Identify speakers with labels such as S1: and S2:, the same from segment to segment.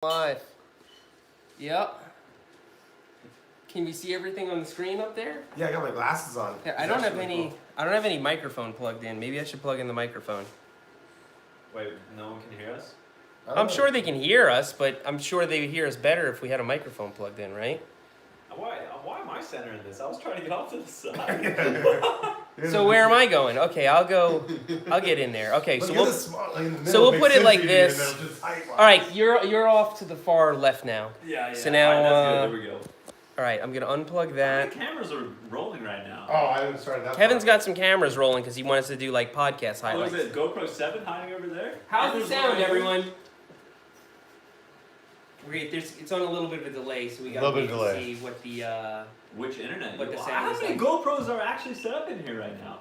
S1: Live. Yep. Can you see everything on the screen up there?
S2: Yeah, I got my glasses on.
S1: Yeah, I don't have any microphone plugged in. Maybe I should plug in the microphone.
S3: Wait, no one can hear us?
S1: I'm sure they can hear us, but I'm sure they would hear us better if we had a microphone plugged in, right?
S3: Why am I centering this? I was trying to get off to the side.
S1: So where am I going? Okay, I'll get in there. Okay, so
S2: we'll
S1: put it like this. All right, you're off to the far left now.
S3: Yeah.
S1: So now,
S3: all right, that's good. There we go.
S1: All right, I'm gonna unplug that.
S3: The cameras are rolling right now.
S2: Oh, I haven't started that.
S1: Kevin's got some cameras rolling because he wants to do like podcast
S3: Oh,
S1: highlights.
S3: is it GoPro 7 hiding over there?
S1: How's the sound, everyone? Wait, it's on a little bit of a delay, so we got to see what the
S3: which internet?
S1: what the sound
S3: How
S1: is
S3: many
S1: like.
S3: GoPros are actually set up in here right now?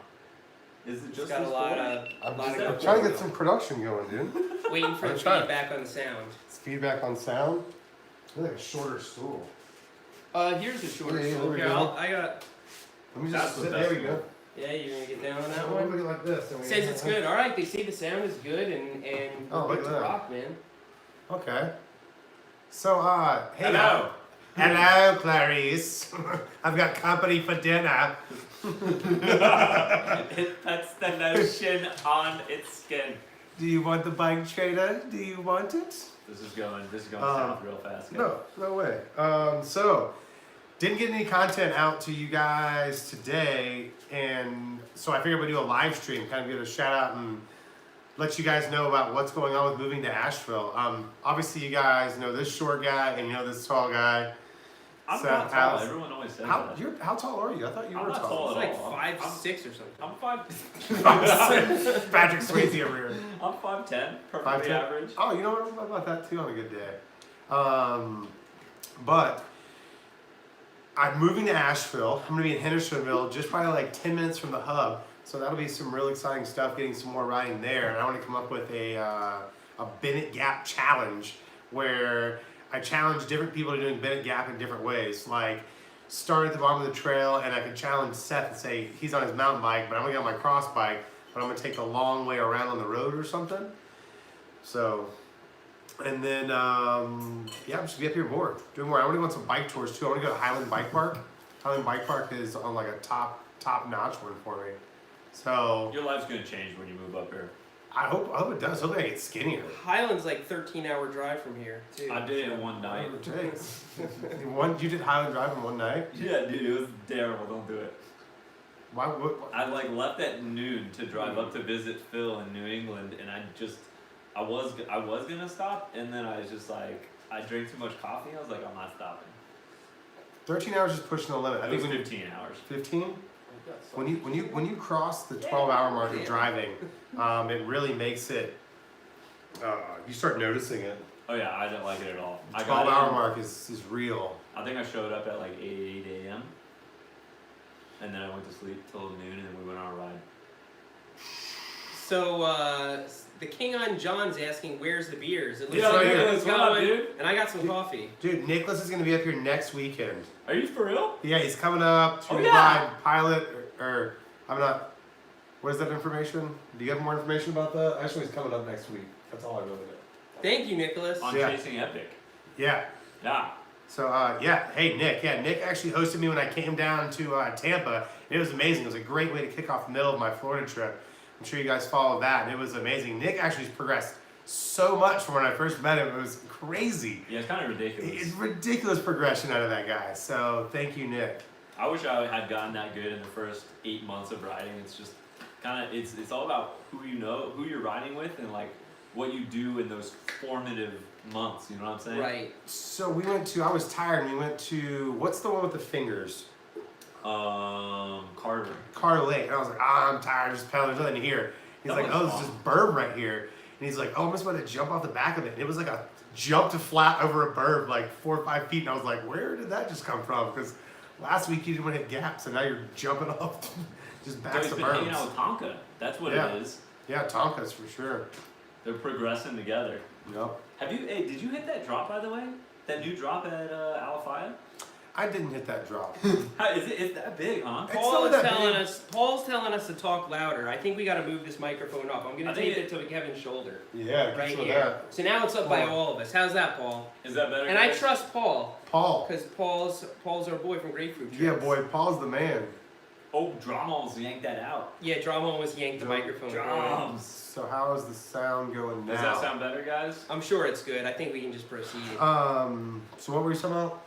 S3: Is it just
S1: got
S3: this
S1: a lot
S3: board?
S1: of
S2: I'm trying to get some production going, dude.
S1: waiting for the
S2: I'm trying.
S1: feedback on the sound.
S2: It's feedback on sound. I like a shorter stool.
S1: Here's the shorter
S2: Yeah,
S1: stool.
S2: there we
S1: Here,
S2: go.
S1: I got.
S2: Let me
S3: That's
S2: just
S3: the
S2: sit.
S3: best
S2: There we go.
S1: Yeah, you're gonna get down on that
S2: So
S1: one.
S2: we'll look like this. And we
S1: Says it's good. All right, they say the sound is good and
S2: Oh,
S1: we're
S2: look
S1: good
S2: at
S1: to
S2: that.
S1: rock, man.
S2: Okay. So, hey.
S3: Hello.
S2: Hello, Clarice. I've got company for dinner.
S3: It puts the lotion on its skin.
S2: Do you want the bike trader? Do you want it?
S3: This is going south real fast.
S2: No way. So, didn't get any content out to you guys today, and so I figured we'd do a live stream, kind of give it a shout out and let you guys know about what's going on with moving to Asheville. Obviously, you guys know this short guy and you know this tall guy.
S3: I'm
S2: Seth,
S3: not tall. Everyone always says that.
S2: How tall are you? I thought you
S3: I'm
S2: were
S3: not
S2: tall.
S3: tall
S1: It's
S3: at
S1: like
S3: all.
S1: 5'6" or something.
S3: I'm 5.
S2: Patrick Swayze over here.
S3: I'm 5'10", perfectly
S2: 5'10"?
S3: average.
S2: Oh, you know what? I'm about that too on a good day. But I'm moving to Asheville. I'm gonna be in Hendersonville, just probably like 10 minutes from the hub. So that'll be some real exciting stuff. Getting some more riding there, and I want to come up with a Bennett Gap challenge where I challenge different people to doing Bennett Gap in different ways. Like start at the bottom of the trail, and I can challenge Seth and say he's on his mountain bike, but I'm gonna get on my cross bike, but I'm gonna take the long way around on the road or something. So. And then, I'm just gonna be up here more, doing more. I want to go on some bike tours too. I want to go to Highland Bike Park. Highland Bike Park is on like a top notch one for me. So
S3: Your life's gonna change when you move up here.
S2: I hope it does. Hopefully I get skinnier.
S1: Highland's like 13-hour drive from here, too.
S3: I did it in one night.
S2: You did Highland Drive in one night?
S3: Yeah, dude, it was terrible. Don't do it.
S2: Why?
S3: I left at noon to drive up to visit Phil in New England, and I was gonna stop, and then I was just like, I drank too much coffee. I was like, I'm not stopping.
S2: 13 hours is pushing the limit. I
S3: It
S2: think
S3: was
S2: when
S3: 15 hours.
S2: 15. When you cross the 12-hour mark of driving, it really makes it. You start noticing it.
S3: Oh yeah, I didn't like it at all.
S2: The 12-hour mark is real.
S3: I think I showed up at like 8 a.m. and then I went to sleep till noon, and then we went on a ride.
S1: So, the King on John's asking, where's the beers? It looks
S3: Yeah,
S1: like
S3: Nikolas,
S1: he's got
S3: what up,
S1: one,
S3: dude?
S1: and I got some coffee.
S2: Dude, Nikolas is gonna be up here next weekend.
S3: Are you for real?
S2: Yeah, he's coming up to
S3: Oh, yeah.
S2: ride pilot or I'm not. What is that information? Do you have more information about that? Actually, he's coming up next week. That's all I really know.
S1: Thank you, Nikolas.
S3: On
S2: Yeah.
S3: Chasing Epic.
S2: Yeah.
S3: Yeah.
S2: So hey Nick. Yeah, Nick actually hosted me when I came down to Tampa. It was amazing. It was a great way to kick off the middle of my Florida trip. I'm sure you guys followed that, and it was amazing. Nick actually has progressed so much from when I first met him. It was crazy.
S3: Yeah, it's kind of ridiculous.
S2: It's ridiculous progression out of that guy. So thank you, Nick.
S3: I wish I had gotten that good in the first 8 months of riding. It's just kind of it's all about who you know, who you're riding with, and like what you do in those formative months. You know what I'm saying?
S1: Right.
S2: So I was tired, and we went to, what's the one with the fingers?
S3: Carter
S2: Lake. And I was like, I'm tired, just pedaling, there's nothing here. He's
S3: That
S2: like,
S3: was
S2: there's
S3: fun.
S2: this berm right here. And he's like, I'm just about to jump off the back of it. And it was like a jump to flat over a berm, like 4 or 5 feet. And I was like, where did that just come from? Because last week you didn't want to hit gaps, and now you're jumping off just
S3: So
S2: backs
S3: he's
S2: to
S3: been hanging out
S2: berms.
S3: with Tonka. That's what
S2: Yeah.
S3: it is.
S2: Yeah, Tonkas for sure.
S3: They're progressing together.
S2: Yep.
S3: Did you hit that drop, by the way? That new drop at Alafaya?
S2: I didn't hit that drop.
S3: How, it's that big, huh?
S1: Paul's telling us to talk louder. I think we got to move this microphone up. I'm gonna tape it to Kevin's shoulder.
S2: Yeah,
S1: right
S2: some of
S1: here.
S2: that.
S1: So now it's up by all of us. How's that, Paul?
S3: Is that better?
S1: And I trust Paul.
S2: Paul.
S1: Because Paul's our boy from Grapefruit Trees.
S2: Yeah, boy, Paul's the man.
S3: Oh, Drama almost yanked that out.
S1: Yeah, Drama almost yanked the microphone.
S3: Drums.
S2: So how is the sound going now?
S3: Does that sound better, guys?
S1: I'm sure it's good. I think we can just proceed.
S2: So what were you talking about?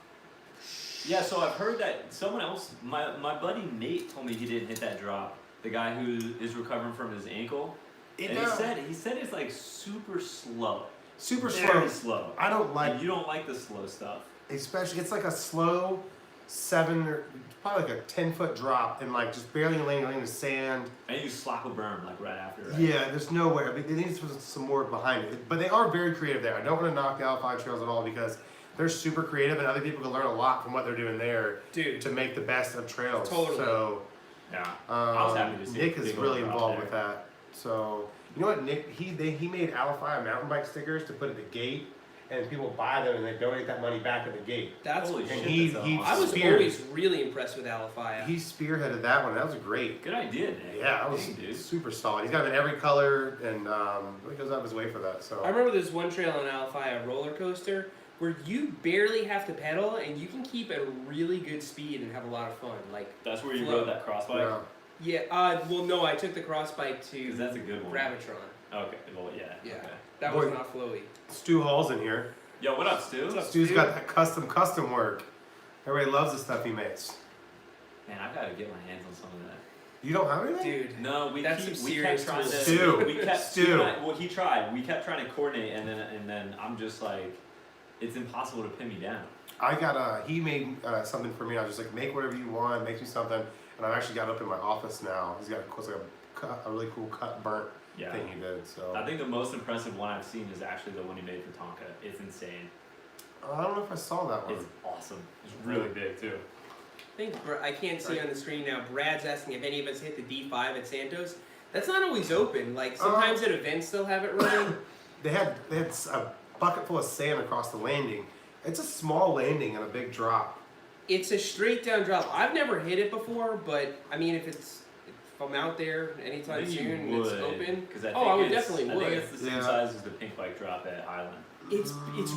S3: Yeah, so I've heard that someone else, my buddy Nate told me he didn't hit that drop. The guy who is recovering from his ankle. And he said it's like super slow. Very slow.
S2: I don't like.
S3: And you don't like the slow stuff.
S2: Especially, it's like a slow 7 or probably like a 10-foot drop and like just barely laying in the sand.
S3: And you slap a berm like right after, right?
S2: Yeah, there's nowhere. It needs some more behind it. But they are very creative there. I don't want to knock the Alpine trails at all because they're super creative and other people can learn a lot from what they're doing there.
S1: Dude.
S2: To make the best of trails.
S1: Totally.
S2: So,
S3: yeah. I was happy to see
S2: Nick is really involved
S3: there.
S2: with that. So, you know what, Nick? He made Alpine mountain bike stickers to put at the gate, and people buy them and they donate that money back at the gate.
S1: That's
S3: Holy
S1: and
S3: shit,
S1: I was always really impressed with Alafaya.
S2: He spearheaded that one. That was great.
S3: Good idea, Nick.
S2: Yeah, that was super solid. He's got them in every color, and he goes out of his way for that. So
S1: I remember there's one trail on Alafaya, roller coaster, where you barely have to pedal and you can keep at a really good speed and have a lot of fun. Like
S3: that's where you rode that cross bike?
S1: Yeah. Well, no, I took the cross bike to.
S3: Because that's a good one.
S1: Gravitron.
S3: Okay. Well, yeah.
S1: Yeah.
S3: Okay.
S1: That was not flowy.
S2: Stu Hall's in here.
S3: Yo, what up, Stu?
S2: Stu's got that custom work. Everybody loves the stuff he makes.
S3: Man, I gotta get my hands on some of that.
S2: You don't have anything?
S1: Dude,
S3: no, we
S1: kept trying to.
S2: Stu.
S3: Well, he tried. We kept trying to coordinate, and then I'm just like, it's impossible to pin me down.
S2: I got he made something for me. I was just like, make whatever you want, make me something. And I've actually got it up in my office now. He's got a really cool cut burnt thing he did. So
S3: I think the most impressive one I've seen is actually the one he made for Tonka. It's insane.
S2: I don't know if I saw that one.
S3: It's awesome. It's really big too.
S1: I can't see on the screen now. Brad's asking if any of us hit the D5 at Santos. That's not always open. Like sometimes at events they'll have it running.
S2: They had a bucket full of sand across the landing. It's a small landing and a big drop.
S1: It's a straight down drop. I've never hit it before, but I mean, if I'm out there anytime soon and it's open, I would definitely would.
S3: I think it's the same size as the pink bike drop at Highland.
S1: It's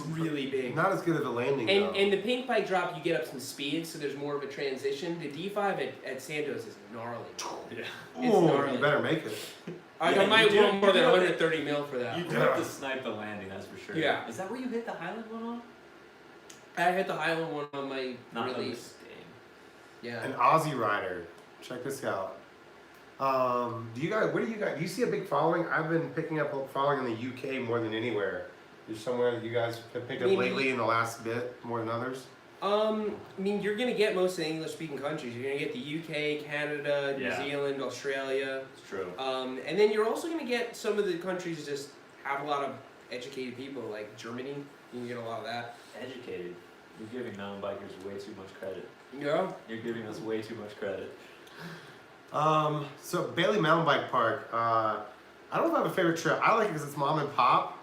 S1: really big.
S2: Not as good of a landing though.
S1: And the pink bike drop, you get up some speed, so there's more of a transition. The D5 at Santos is gnarly.
S2: Yeah.
S1: It's gnarly.
S2: You better make it.
S1: I might want more than 130 mil for that.
S3: You do have to snipe the landing, that's for sure.
S1: Yeah.
S3: Is that where you hit the Highland one on?
S1: I hit the Highland one on my release. Yeah.
S2: An Aussie rider. Check this out. Where do you guys? Do you see a big following? I've been picking up a following in the UK more than anywhere. Is somewhere that you guys have picked up lately in the last bit more than others?
S1: I mean, you're gonna get most of the English-speaking countries. You're gonna get the UK, Canada, New Zealand, Australia.
S3: It's true.
S1: And then you're also gonna get some of the countries that just have a lot of educated people, like Germany. You can get a lot of that.
S3: Educated. You're giving mountain bikers way too much credit.
S1: Yeah.
S3: You're giving us way too much credit.
S2: So Bailey Mountain Bike Park. I don't know if I have a favorite trail. I like it because it's mom and pop.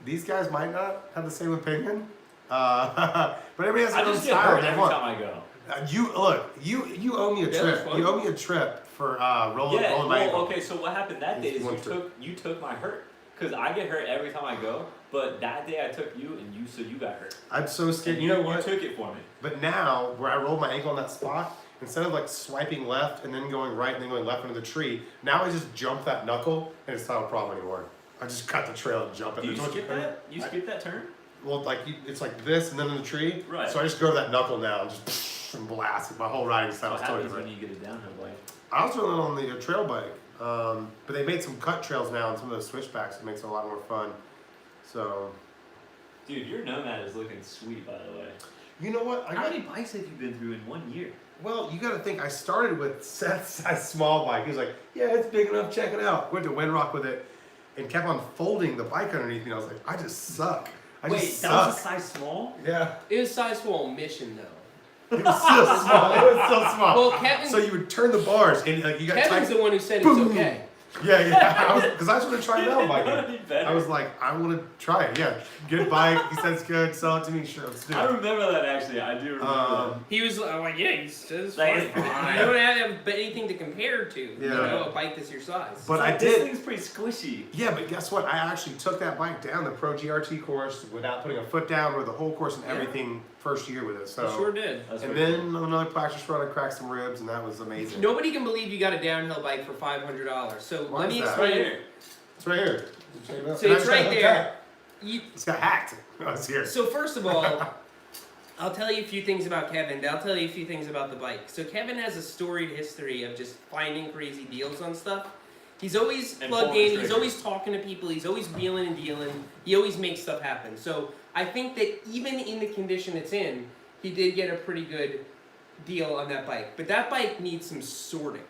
S2: These guys might not have the same opinion. But everybody has their own style.
S3: Every time I go.
S2: You owe me a trip. You owe me a trip for rolling my ankle.
S3: Okay, so what happened that day is you took my hurt. Because I get hurt every time I go, but that day I took you and you got hurt.
S2: I'm so scared.
S3: And
S2: you know what?
S3: You took it for me.
S2: But now, where I rolled my ankle in that spot, instead of like swiping left and then going right and then going left into the tree, now I just jump that knuckle and it's not a problem anymore. I just cut the trail and jump it.
S3: You skip that? You skip that turn?
S2: Well, it's like this and then in the tree.
S3: Right.
S2: So I just go to that knuckle now and just and blast. My whole riding style is totally different.
S3: What happens when you get a downhill bike?
S2: I was running on the trail bike. But they made some cut trails now and some of those switchbacks. It makes it a lot more fun. So.
S3: Dude, your Nomad is looking sweet, by the way.
S2: You know what?
S3: How many bikes have you been through in 1 year?
S2: Well, you got to think. I started with Seth's size small bike. He was like, "Yeah, it's big enough. Check it out." Went to Windrock with it, and kept on folding the bike underneath me. And I was like, "I just suck.
S3: That was a size small?
S2: Yeah.
S1: It was size small mission though.
S2: It was still small. It was still small.
S1: Well, Kevin.
S2: So you would turn the bars, and you got.
S1: Kevin's the one who said
S2: boom.
S1: it's okay.
S2: Yeah. Because I was going to try mountain biking. I was like, I want to try it. Yeah, good bike. He said it's good. Sell it to me. Sure, let's do it.
S3: I remember that actually. I do remember that.
S1: He was like, yeah, he says
S3: Like,
S1: fine.
S3: it's fine.
S1: You don't have anything to compare to. You
S2: Yeah.
S1: know, a bike that's your size.
S2: But
S3: Like,
S2: I
S3: this
S2: did.
S3: thing's pretty squishy.
S2: Yeah, but guess what? I actually took that bike down the Pro GRT course without putting a foot down, with the whole course and everything first year with it. So.
S1: You sure did.
S3: That's
S2: And
S3: pretty
S2: then on another practice run, I cracked some ribs, and that was amazing.
S1: Nobody can believe you got a downhill bike for $500. So
S2: Why
S1: let
S2: is
S1: me
S2: that?
S1: explain.
S3: Right here.
S2: It's right here. Check it out.
S1: So
S2: And I
S1: it's
S2: just
S1: right
S2: got
S1: there.
S2: hooked up. It's got hacked. I was here.
S1: So first of all, I'll tell you a few things about Kevin. I'll tell you a few things about the bike. So Kevin has a storied history of just finding crazy deals on stuff. He's always
S3: And
S1: plugged
S3: pulling
S1: in.
S3: the
S1: He's
S3: trigger.
S1: always talking to people. He's always wheeling and dealing. He always makes stuff happen. So I think that even in the condition it's in, he did get a pretty good deal on that bike. But that bike needs some sorting.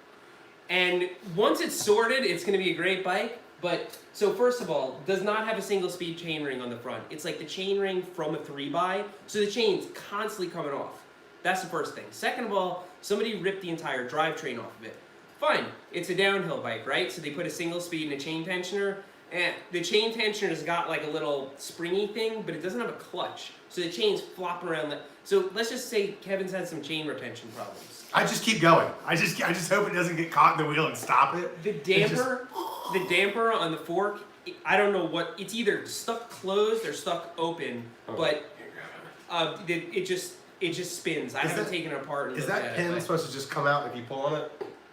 S1: And once it's sorted, it's going to be a great bike. But, so first of all, does not have a single speed chain ring on the front. It's like the chain ring from a 3x, so the chain's constantly coming off. That's the first thing. Second of all, somebody ripped the entire drivetrain off of it. Fine, it's a downhill bike, right? So they put a single speed and a chain tensioner, and the chain tensioner's got like a little springy thing, but it doesn't have a clutch. So the chain's flopping around. So let's just say Kevin's had some chain retention problems.
S2: I just keep going. I just hope it doesn't get caught in the wheel and stop it.
S1: The damper on the fork, I don't know what, it's either stuck closed or stuck open, but it just spins. I haven't taken it apart and
S2: Is
S1: looked
S2: that
S1: at
S2: pin
S1: it.
S2: supposed to just come out if you pull on it?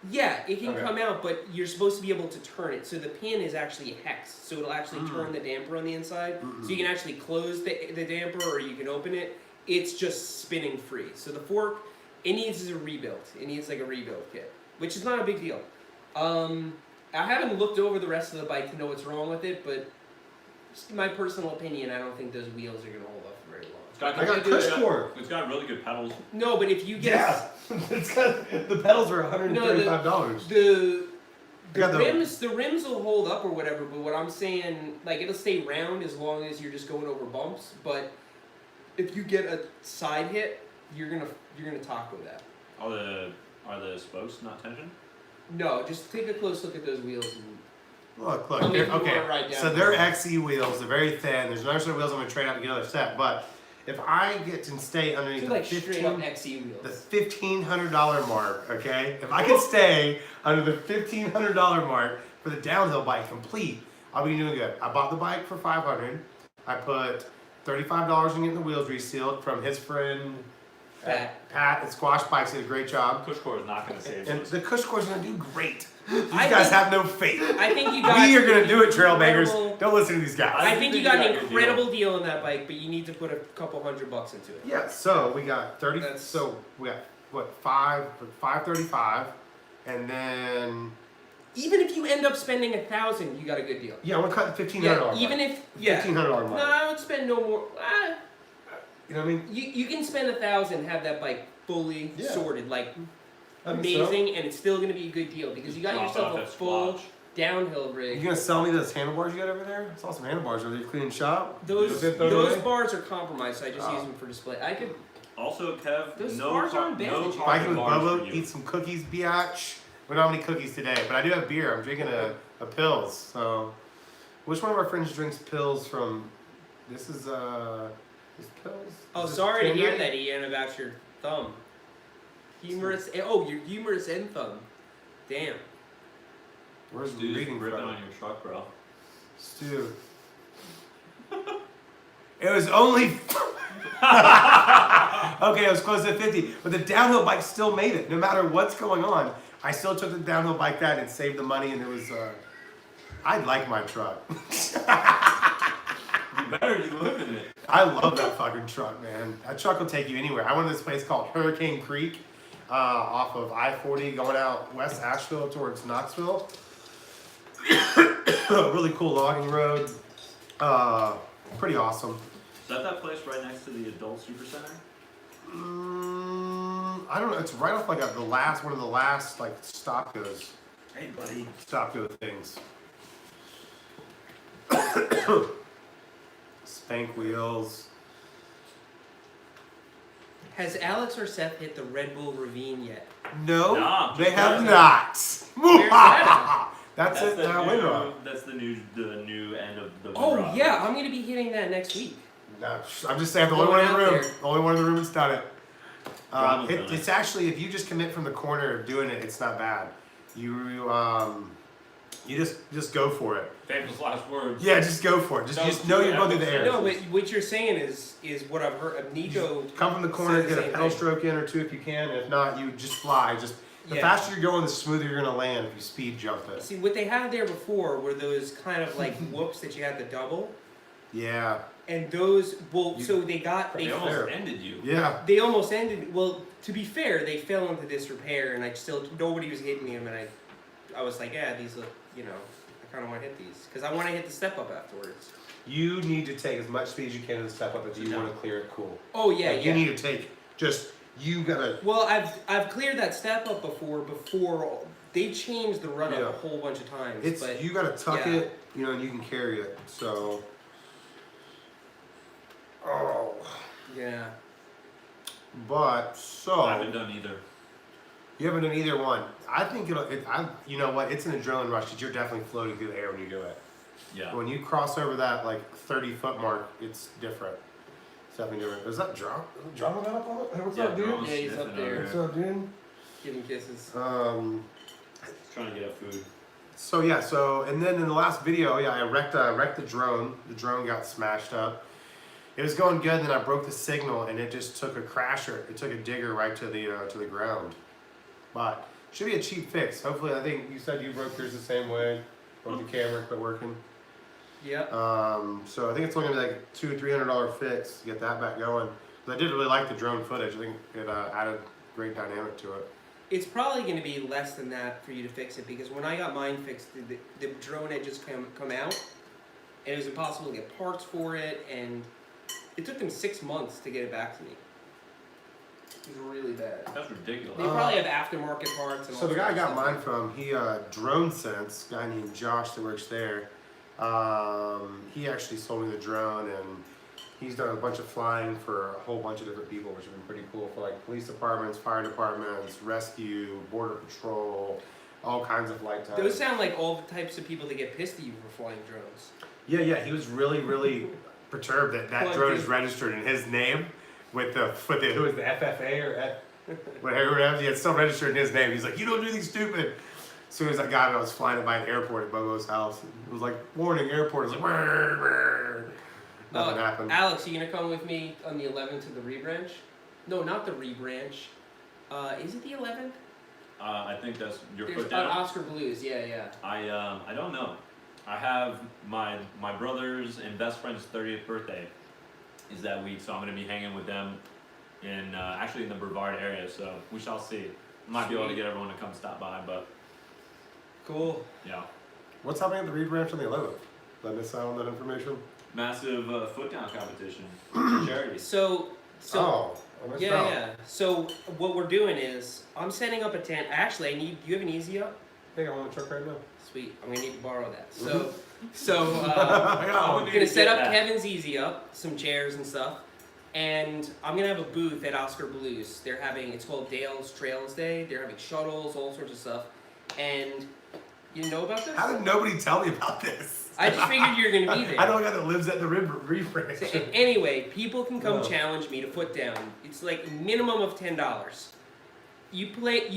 S1: Yeah, it can
S2: Okay.
S1: come out, but you're supposed to be able to turn it. So the pin is actually hex, so it'll actually turn the damper on the inside. So you can actually close the damper or you can open it. It's just spinning free. So the fork, it needs a rebuild. It needs like a rebuild kit, which is not a big deal. I haven't looked over the rest of the bike to know what's wrong with it, but just in my personal opinion, I don't think those wheels are going to hold up for very long.
S2: I got push cord.
S3: It's got really good pedals.
S1: No, but if you get
S2: It's got, the pedals were $135.
S1: the
S2: got the-
S1: rims will hold up or whatever, but what I'm saying, like, it'll stay round as long as you're just going over bumps, but if you get a side hit, you're gonna taco that.
S3: Are the spokes not tension?
S1: No, just take a close look at those wheels.
S2: Look,
S1: Tell me if you
S2: okay.
S1: wanna write down
S2: So they're
S1: the-
S2: XE wheels. They're very thin. There's another set of wheels I'm gonna trade out to get another set. But if I get to stay underneath
S1: They're like straight up XE wheels.
S2: the $1,500 mark, okay? If I can stay under the $1,500 mark for the downhill bike complete, I'll be doing good. I bought the bike for $500. I put $35 in getting the wheels resealed from his friend Pat at Squash Bikes. Did a great job.
S3: Push cord is not going to save
S2: And
S3: those.
S2: the Cush Core's gonna do great. These
S1: I
S2: guys
S1: think-
S2: have no faith.
S1: I think you got.
S2: We are gonna do it, trailmakers.
S1: incredible-
S2: Don't listen to these guys.
S1: I think you got an
S3: a good
S1: incredible deal on that bike, but you need to put a couple $100 into it.
S2: Yeah, so we got 30.
S1: That's-
S2: So we got what 535, and then
S1: Even if you end up spending $1,000, you got a good deal.
S2: yeah, I want to cut the $1,500.
S1: Yeah, even if
S2: $1,500
S1: No,
S2: mark.
S1: I would spend no more.
S2: You know what I mean?
S1: You can spend $1,000, have that bike fully
S2: Yeah.
S1: sorted, like
S2: I think so.
S1: amazing, and it's still gonna be a good deal because you got
S3: Drop
S1: yourself
S3: off
S1: a
S3: that
S1: full
S3: squatch.
S1: downhill
S2: You
S1: rig.
S2: gonna sell me those handlebars you got over there? I saw some handlebars. Are they clean shop?
S1: Those
S2: Did they throw
S1: those
S2: away?
S1: bars are compromised, so I just
S2: Oh.
S1: use them for display. I could.
S3: Also, Kev,
S1: Those
S3: no
S1: bars
S3: car-
S1: aren't bad
S3: no
S1: that you-
S2: Biking with
S3: bars for
S2: Bobo,
S3: you.
S2: eat some cookies, biatch. We don't have any cookies today, but I do have beer. I'm drinking a pills. So, which one of our friends drinks pills from? This is pills.
S1: Oh,
S2: Is this
S1: sorry to hear
S2: Candy?
S1: that, Ian, about your thumb. Humorous. Oh, your humorous end thumb. Damn.
S2: Where's the
S3: Dude's
S2: reading
S3: ripping
S2: from?
S3: on your truck, bro.
S2: Stu. It was only. Okay, I was close to 50, but the downhill bike still made it. No matter what's going on, I still took the downhill bike that and saved the money, and it was. I like my truck.
S3: You better be living it.
S2: I love that fucking truck, man. That truck will take you anywhere. I went to this place called Hurricane Creek, off of I-40 going out west Asheville towards Knoxville. Really cool logging road. Pretty awesome.
S3: Is that place right next to the adult super center?
S2: I don't know. It's right off like one of the last like stop goes
S3: Hey, buddy.
S2: things. Spank wheels.
S1: Has Alex or Seth hit the Red Bull Ravine yet?
S2: No,
S3: Nah,
S2: they
S3: just
S2: have
S3: that.
S2: not.
S1: Where's that
S2: That's it.
S3: the
S2: Wind
S3: new,
S2: rock.
S3: that's the new end of the wind
S1: Oh
S3: rock.
S1: yeah, I'm gonna be hitting that next week.
S2: No, I'm just saying, the only one in the
S1: Going out
S2: room.
S1: there.
S2: The only one in the room that's done it.
S3: Brahma's done
S2: It's actually, if you just commit from the corner of doing it, it's not bad. You just go for it.
S3: Famous last words.
S2: Yeah, just go for it. Just know you're going through the air.
S1: No, but what you're saying is what I've heard of Nico.
S2: Come from the corner,
S1: said the
S2: get a
S1: same
S2: pedal
S1: thing.
S2: stroke in or two if you can. If not, you just fly. Just the
S1: Yeah.
S2: faster you're going, the smoother you're gonna land if you speed jump it.
S1: See, what they had there before were those kind of like whoops that you had to double,
S2: Yeah,
S1: and those. Well,
S2: You-
S1: so they got
S3: They
S1: they
S3: almost
S2: fair.
S3: ended you.
S2: yeah.
S1: they almost ended. Well, to be fair, they fell into disrepair, and I still nobody was hitting them, and I was like, yeah, these look, I kind of want to hit these because I want to hit the step up afterwards.
S2: You need to take as much speed as you can in the step up if you want to clear it cool.
S1: Oh yeah,
S2: Like,
S1: yeah.
S2: You need to take you gotta.
S1: Well, I've cleared that step up before they changed the run up
S2: Yeah.
S1: a whole bunch of times.
S2: It's
S1: but
S2: you gotta tuck
S1: yeah.
S2: it, and you can carry it. So. Oh.
S1: yeah.
S2: But so.
S3: I haven't done either.
S2: You haven't done either one. I think you know what? It's an adrenaline rush that you're definitely floating through the air when you do it.
S3: Yeah.
S2: When you cross over that 30-foot mark, it's different. It's definitely different. Is that Drama got up on it? Hey, what's
S3: Yeah,
S2: up, dude?
S3: Drama's
S1: Yeah, he's
S3: sniffing
S1: up there.
S3: over
S2: What's
S3: here.
S2: up, dude?
S1: Giving kisses.
S3: Trying to get up food.
S2: So and then in the last video, I wrecked the drone. The drone got smashed up. It was going good, then I broke the signal, and it just took a crasher. It took a digger right to the ground. But should be a cheap fix. Hopefully, I think you said you broke yours the same way. Broke the camera, quit working.
S1: Yep.
S2: So I think it's only gonna be like $200 or $300 fix to get that back going. But I did really like the drone footage. I think it added great dynamic to it.
S1: It's probably going to be less than that for you to fix it because when I got mine fixed, the drone had just come out, and it was impossible to get parts for it, and it took them 6 months to get it back to me. It was really bad.
S3: That's ridiculous.
S1: They probably have aftermarket parts and all
S2: So the guy I
S1: sorts
S2: got
S1: of
S2: mine
S1: stuff.
S2: from, he Drone Sense, a guy named Josh that works there. He actually sold me the drone, and he's done a bunch of flying for a whole bunch of different people, which have been pretty cool for like police departments, fire departments, rescue, border patrol, all kinds of flight times.
S1: Those sound like all the types of people that get pissed at you for flying drones.
S2: Yeah, he was really perturbed that
S1: Well,
S2: drone
S1: dude.
S2: is registered in his name with the who is the FFA or whatever it is. Yeah, it's still registered in his name. He's like, you don't do anything stupid. As soon as I got it, I was flying it by an airport at Bobo's house. It was like, warning, airport. It was like, brr, brr. Nothing happened.
S1: Alex, you gonna come with me on the 11th to the rebranch? No, not the rebranch. Is it the 11th?
S3: I think that's your
S1: There's
S3: foot down.
S1: Oscar Blues. Yeah.
S3: I don't know. I have my brother's and best friend's 30th birthday is that week, so I'm gonna be hanging with them in actually in the Brevard area. So we shall see. Might be able to
S1: Sweet.
S3: get everyone to come stop by, but
S1: Cool.
S3: yeah,
S2: What's happening at the Reed Ranch on the 11th? Did I miss out on that information?
S3: massive foot down competition, charities.
S1: So
S2: Oh, I missed out.
S1: yeah. So what we're doing is I'm setting up a tent. Actually, do you have an Easy Up?
S2: I think I'm on the truck right now.
S1: Sweet. I'm gonna need to borrow that.
S2: Mm-hmm.
S1: So
S2: I got
S1: I'm
S2: one.
S1: gonna set up
S3: Get that.
S1: Kevin's Easy Up, some chairs and stuff, and I'm gonna have a booth at Oscar Blues. It's called Dale's Trails Day. They're having shuttles, all sorts of stuff, and you know about this?
S2: How did nobody tell me about this?
S1: I just figured you were gonna be there.
S2: I know a guy that lives at the Reed Ranch.
S1: So, anyway, people can come
S2: No.
S1: challenge me to foot down. It's like a minimum of $10. You play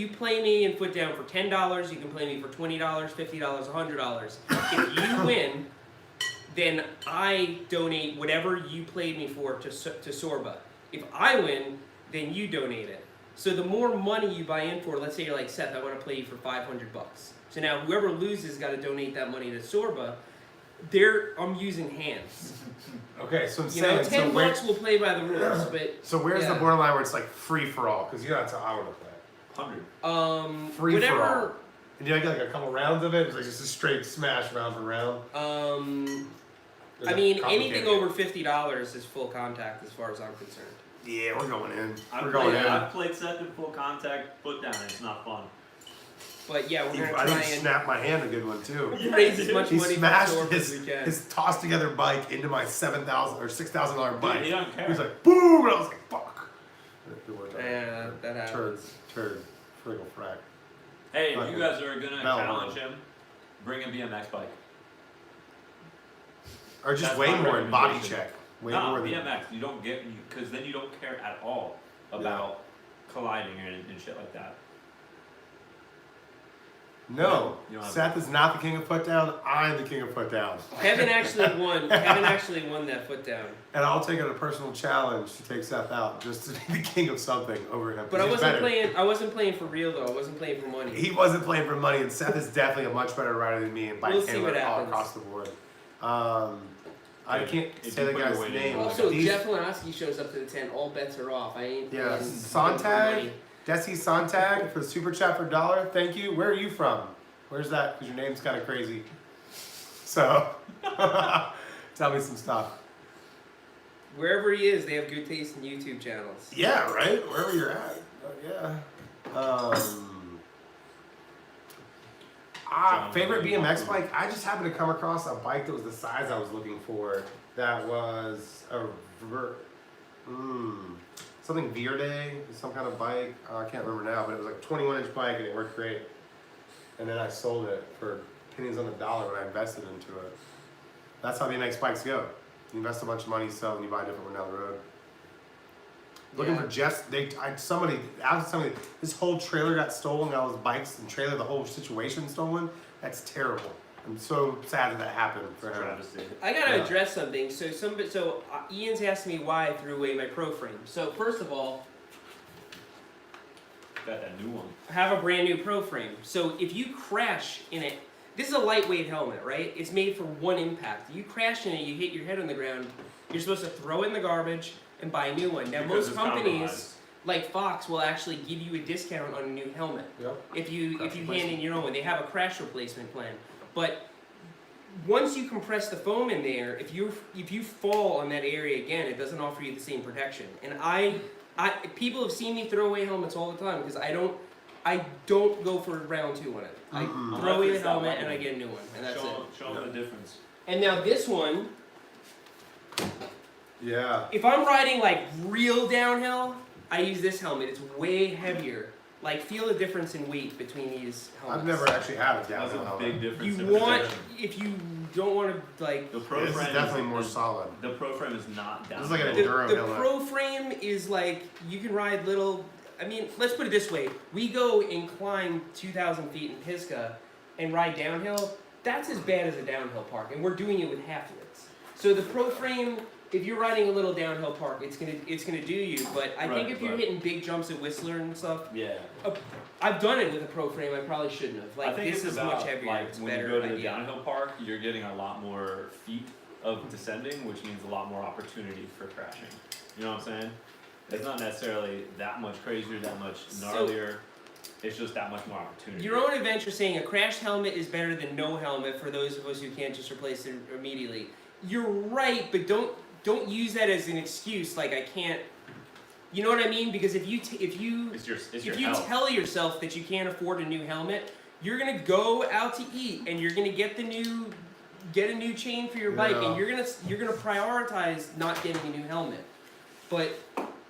S1: me in foot down for $10. You can play me for $20, $50, $100. If you win, then I donate whatever you played me for to Sorba. If I win, then you donate it. So the more money you buy in for, let's say you're like, Seth, I want to play you for $500. So now whoever loses got to donate that money to Sorba. I'm using hands.
S2: Okay, so I'm
S1: You know,
S2: saying,
S1: 10 bucks will play by the rules, but
S2: so where's the
S1: yeah.
S2: borderline where it's like free for all? Because that's how I want to play.
S3: 100.
S2: Free
S1: whatever.
S2: for all. And you get like a couple rounds of it. It's like just a straight smash round for round. Is
S1: I
S2: that
S1: mean,
S2: complicated?
S1: anything over $50 is full contact, as far as I'm concerned.
S2: Yeah, we're going in.
S3: I've
S2: We're going in.
S3: played Seth in full contact foot down, and it's not fun.
S1: But yeah, we're gonna
S2: I
S1: try
S2: think
S1: and
S2: snap my hand a good one too.
S1: raise as much
S2: He
S1: money for
S2: smashed
S1: Sorba as we can.
S2: his tossed together bike into my $7,000 or $6,000 bike.
S3: he don't care.
S2: He was like, boom, and I was like, fuck. It worked out.
S1: Yeah, that happens.
S2: Turd, friggin' frack.
S3: Hey, if
S2: Okay.
S3: you guys are gonna
S2: Bell
S3: challenge him, Bring a BMX bike.
S2: Or just
S3: That's
S2: way
S3: my
S2: more in body
S3: recommendation.
S2: check. Way
S3: No,
S2: more than
S3: BMX. You don't get because then you don't care at all about colliding and shit like that.
S2: No,
S3: You don't have
S2: Seth is not the king of foot down. I'm the king of foot down.
S1: Kevin actually won. Kevin actually won that foot down.
S2: And I'll take it a personal challenge to take Seth out just to be the king of something over him.
S1: But I
S2: He's
S1: wasn't
S2: better.
S1: playing. I wasn't playing for real though. I wasn't playing for money.
S2: He wasn't playing for money, and Seth is definitely a much better rider than me and bike
S1: We'll see
S2: handler
S1: what
S2: all
S1: happens.
S2: across the board. I
S3: If
S2: can't
S3: you
S2: say the
S3: put your
S2: guy's
S3: weight in,
S2: name.
S3: you'll
S1: Also,
S2: These-
S1: Jeff Lenoski shows up to the tent. All bets are off. I ain't.
S2: Yeah,
S1: playing
S2: Sontag,
S1: money.
S2: Desi Sontag for the super chat for $1. Thank you. Where are you from? Where's that? Because your name's kind of crazy. So, tell me some stuff.
S1: Wherever he is, they have good taste in YouTube channels.
S2: Yeah, right? Wherever you're at. Yeah. Favorite BMX bike? I just happened to come across a bike that was the size I was looking for. That was a something Verde, some kind of bike. I can't remember now, but it was like a 21-inch bike and it worked great. And then I sold it for pennies on the dollar when I invested into it. That's how BMX bikes go. You invest a bunch of money, sell, and you buy a different one down the road. Looking for Jeff's, somebody this whole trailer got stolen. All his bikes and trailer, the whole situation stolen. That's terrible. I'm so sad that happened for him.
S3: Travesty.
S1: I gotta
S2: Yeah.
S1: address something. So Ian's asked me why I threw away my Pro Frame. So first of all,
S3: Got that new one.
S1: I have a brand new Pro Frame. So if you crash in it, this is a lightweight helmet, right? It's made for one impact. You crash in it, you hit your head on the ground. You're supposed to throw it in the garbage and buy a new one. Now
S3: Because
S1: most
S3: it's
S1: companies
S3: compromised.
S1: like Fox will actually give you a discount on a new helmet.
S2: Yep.
S1: If you
S2: Crash
S1: hand
S2: replacement.
S1: in your own, they have a crash replacement plan. But once you compress the foam in there, if you fall on that area again, it doesn't offer you the same protection. And people have seen me throw away helmets all the time because I don't go for round two on it. I
S2: Mm-mm.
S1: throw away the
S3: It's that
S1: helmet
S3: light
S1: and I
S3: one.
S1: get a new one, and that's it.
S3: Show them the difference.
S1: And now this one,
S2: Yeah.
S1: if I'm riding like real downhill, I use this helmet. It's way heavier. Like feel the difference in weight between these helmets.
S2: I've never actually had a
S3: That's
S2: downhill
S3: a
S2: helmet.
S3: big difference.
S1: You
S3: in
S1: want
S3: protection.
S1: if you don't want to like.
S3: The Pro
S2: This is
S3: Frame
S2: definitely more solid.
S3: The Pro Frame is not down.
S2: This is like an
S1: The,
S2: enduro
S1: the
S2: helmet.
S1: Pro Frame is like you can ride little. I mean, let's put it this way: we go and climb 2,000 feet in Pisgah and ride downhill. That's as bad as a downhill park, and we're doing it with half lids. So the Pro Frame, if you're riding a little downhill park, it's gonna do you. But I think
S3: Right,
S1: if you're
S3: right.
S1: hitting big jumps at Whistler and stuff,
S3: Yeah.
S1: I've done it with a Pro Frame. I probably shouldn't have.
S3: I
S1: Like
S3: think
S1: this
S3: it's
S1: is
S3: about,
S1: much heavier.
S3: like
S1: It's
S3: when
S1: better
S3: you go to the
S1: idea.
S3: downhill park, you're getting a lot more feet of descending, which means a lot more opportunity for crashing. You know what I'm saying? It's not necessarily that much crazier, that much gnarlier. It's just that much more opportunity.
S1: Your own adventure saying a crashed helmet is better than no helmet for those of us who can't just replace it immediately. You're right, but don't use that as an excuse. Like I can't. You know what I mean? Because if you
S3: It's your
S1: if you
S3: health.
S1: tell yourself that you can't afford a new helmet, you're gonna go out to eat and you're gonna get a new chain for your bike,
S2: Yeah.
S1: and you're gonna prioritize not getting a new helmet. But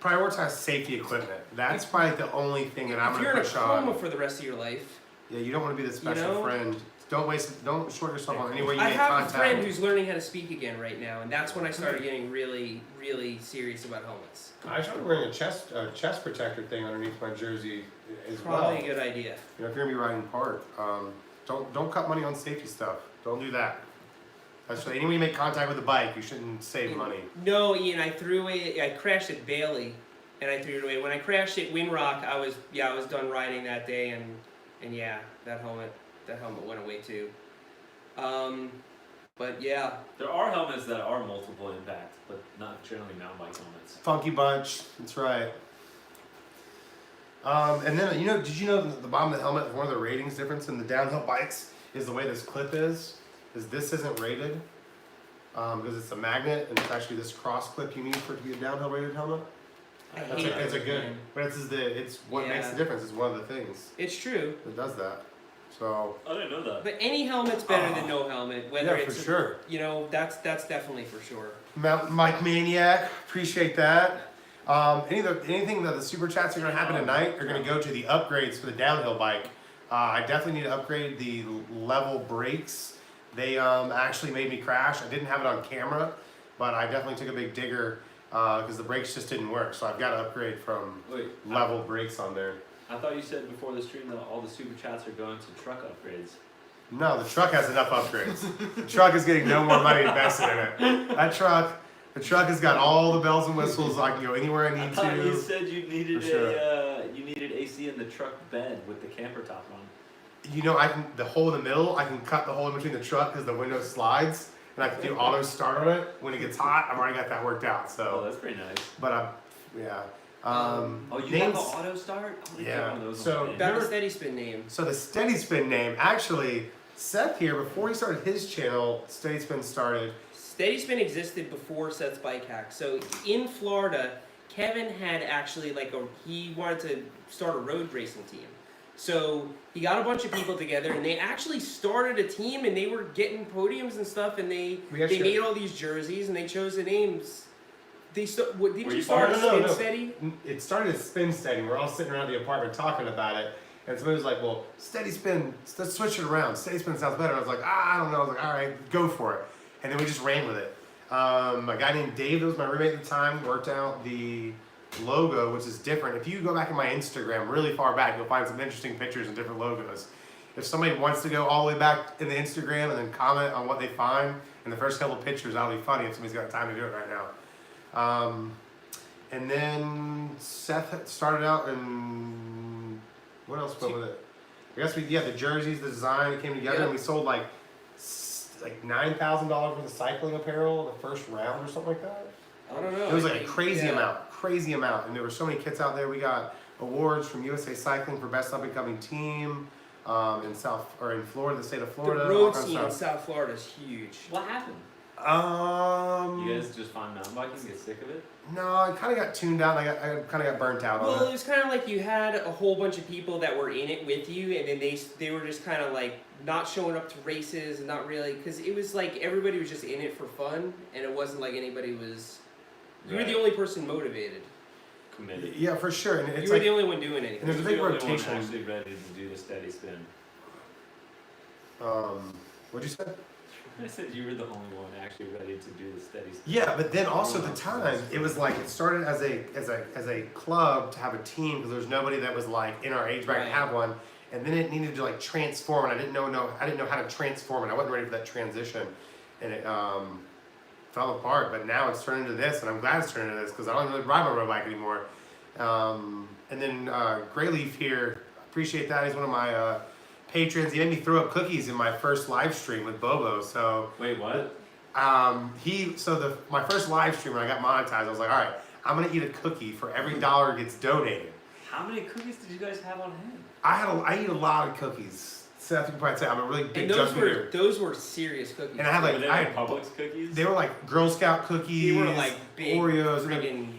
S2: Prioritize safety equipment. That's probably the only thing that I'm
S1: if you're
S2: gonna
S1: in a
S2: push
S1: coma
S2: on.
S1: for the rest of your life,
S2: Yeah, you don't want to be the special
S1: know?
S2: friend. Don't short yourself on any way you
S1: I
S2: make
S1: have
S2: contact.
S1: a friend who's learning how to speak again right now, and that's when I started getting really, really serious about helmets.
S2: I started wearing a chest protector thing underneath my jersey as
S1: Probably
S2: well.
S1: a good idea.
S2: You know, if you're gonna be riding park, don't cut money on safety stuff. Don't do that. That's any way you make contact with the bike, you shouldn't save money.
S1: No, Ian, I crashed at Bailey, and I threw it away. When I crashed at Windrock, I was done riding that day, and yeah, that helmet went away too. But yeah,
S3: There are helmets that are multiple impact, but not generally mountain bike helmets.
S2: Funky bunch, that's right. And then did you know the bottom of the helmet, one of the ratings difference in the downhill bikes is the way this clip is this isn't rated because it's a magnet and it's actually this cross clip you need for it to be a downhill rated helmet.
S1: I
S2: That's
S1: hate
S2: it's a
S1: those,
S2: good,
S1: man.
S2: but it's what makes the
S1: Yeah.
S2: difference. It's one of the things
S1: It's true.
S2: that does that. So
S3: I didn't know that.
S1: But any helmet's better than no helmet. Whether
S2: yeah, for
S1: it's
S2: sure.
S1: that's definitely for sure.
S2: Mountain Mike Maniac, appreciate that. Anything that the super chats are going to happen tonight are going to go to the upgrades for the downhill bike. I definitely need to upgrade the level brakes. They actually made me crash. I didn't have it on camera, but I definitely took a big digger because the brakes just didn't work. So I've got to upgrade from level brakes on there.
S3: I thought you said before the stream that all the super chats are going to truck upgrades.
S2: No, the truck has enough upgrades. The truck is getting no more money invested in it. The truck has got all the bells and whistles. I can go anywhere I need
S3: I thought
S2: to.
S3: you said you needed
S2: sure.
S3: you needed AC in the truck bed with the camper top on.
S2: You know, I can the hole in the middle. I can cut the hole in between the truck because the window slides, and I can do auto start on it when it gets hot. I've already got that worked out. So.
S3: Oh, that's pretty nice.
S2: But yeah.
S3: Oh, you have an auto start? Oh,
S2: yeah.
S3: one of those
S2: So
S1: About the steady spin name.
S2: So the steady spin name, actually, Seth here, before he started his channel, steady spin started.
S1: Steady spin existed before Seth's bike hack. So in Florida, Kevin had actually he wanted to start a road racing team. So he got a bunch of people together, and they actually started a team, and they were getting podiums and stuff, and they made all these jerseys, and they chose the names. Didn't you start Spin Steady?
S2: It started as Spin Steady. We're all sitting around the apartment talking about it, and somebody was like, "Well, Steady Spin, let's switch it around. Steady Spin sounds better." And I was like, "I don't know." I was like, "All right, go for it." And then we just ran with it. A guy named Dave, that was my roommate at the time, worked out the logo, which is different. If you go back in my Instagram really far back, you'll find some interesting pictures and different logos. If somebody wants to go all the way back in the Instagram and then comment on what they find in the first couple of pictures, that'll be funny if somebody's got time to do it right now. And then Seth started out and what else went with it? I guess the jerseys, the design came together, and we sold like $9,000 worth of cycling apparel in the first round or something like that.
S1: I don't know.
S2: It was like a crazy amount, and there were so many kits out there. We got awards from USA Cycling for best up and coming team in Florida, the state of Florida.
S1: The road scene in South Florida is huge.
S3: What happened? You guys just find mountain biking and get sick of it?
S2: No, I kind of got tuned out. I kind of got burnt out on it.
S1: Well, it was kind of like you had a whole bunch of people that were in it with you, and then they were just kind of like not showing up to races and not really, because it was like everybody was just in it for fun, and it wasn't like anybody was. You were the only person motivated.
S3: Committed.
S2: Yeah, for sure. And it's
S1: you were the only one doing anything.
S2: And there's a big rotation.
S3: Actually ready to do the steady spin.
S2: What'd you say?
S3: I said you were the only one actually ready to do the steady spin.
S2: Yeah, but then also at the time, it was like it started as a club to have a team because there was nobody that was like in our age bracket to have one, and then it needed to like transform, and I didn't know how to transform, and I wasn't ready for that transition, and it fell apart. But now it's turned into this, and I'm glad it's turned into this because I don't really ride my road bike anymore. And then Grayleaf here, appreciate that. He's one of my patrons. He made me throw up cookies in my first live stream with Bobo. So
S3: wait, what?
S2: My first live stream when I got monetized, I was like, all right, I'm gonna eat a cookie for every dollar gets donated.
S3: How many cookies did you guys have on hand?
S2: I eat a lot of cookies. Seth, you can probably say I'm a really big junk eater.
S1: Those were serious cookies.
S2: And I had
S3: I had Publix cookies.
S2: They were like Girl Scout cookies.
S1: They were like big
S2: Oreos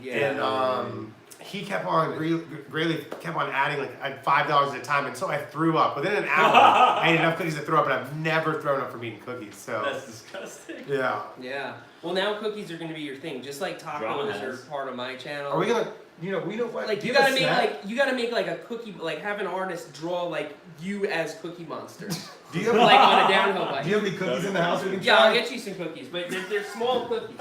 S1: and
S2: he kept on Grayleaf kept on adding like $5 at a time until I threw up. Within an hour, I ate enough cookies to throw up, and I've never thrown up from eating cookies. So
S3: that's disgusting.
S2: Yeah.
S1: Yeah. Well, now cookies are going to be your thing, just like tacos are part of my channel.
S2: Are we gonna? We know what?
S1: Like you gotta make like a cookie, like have an artist draw like you as Cookie Monster.
S2: Do you have
S1: like on a downhill bike?
S2: Do you have any cookies in the house we can try?
S1: Yeah, I'll get you some cookies, but they're small cookies.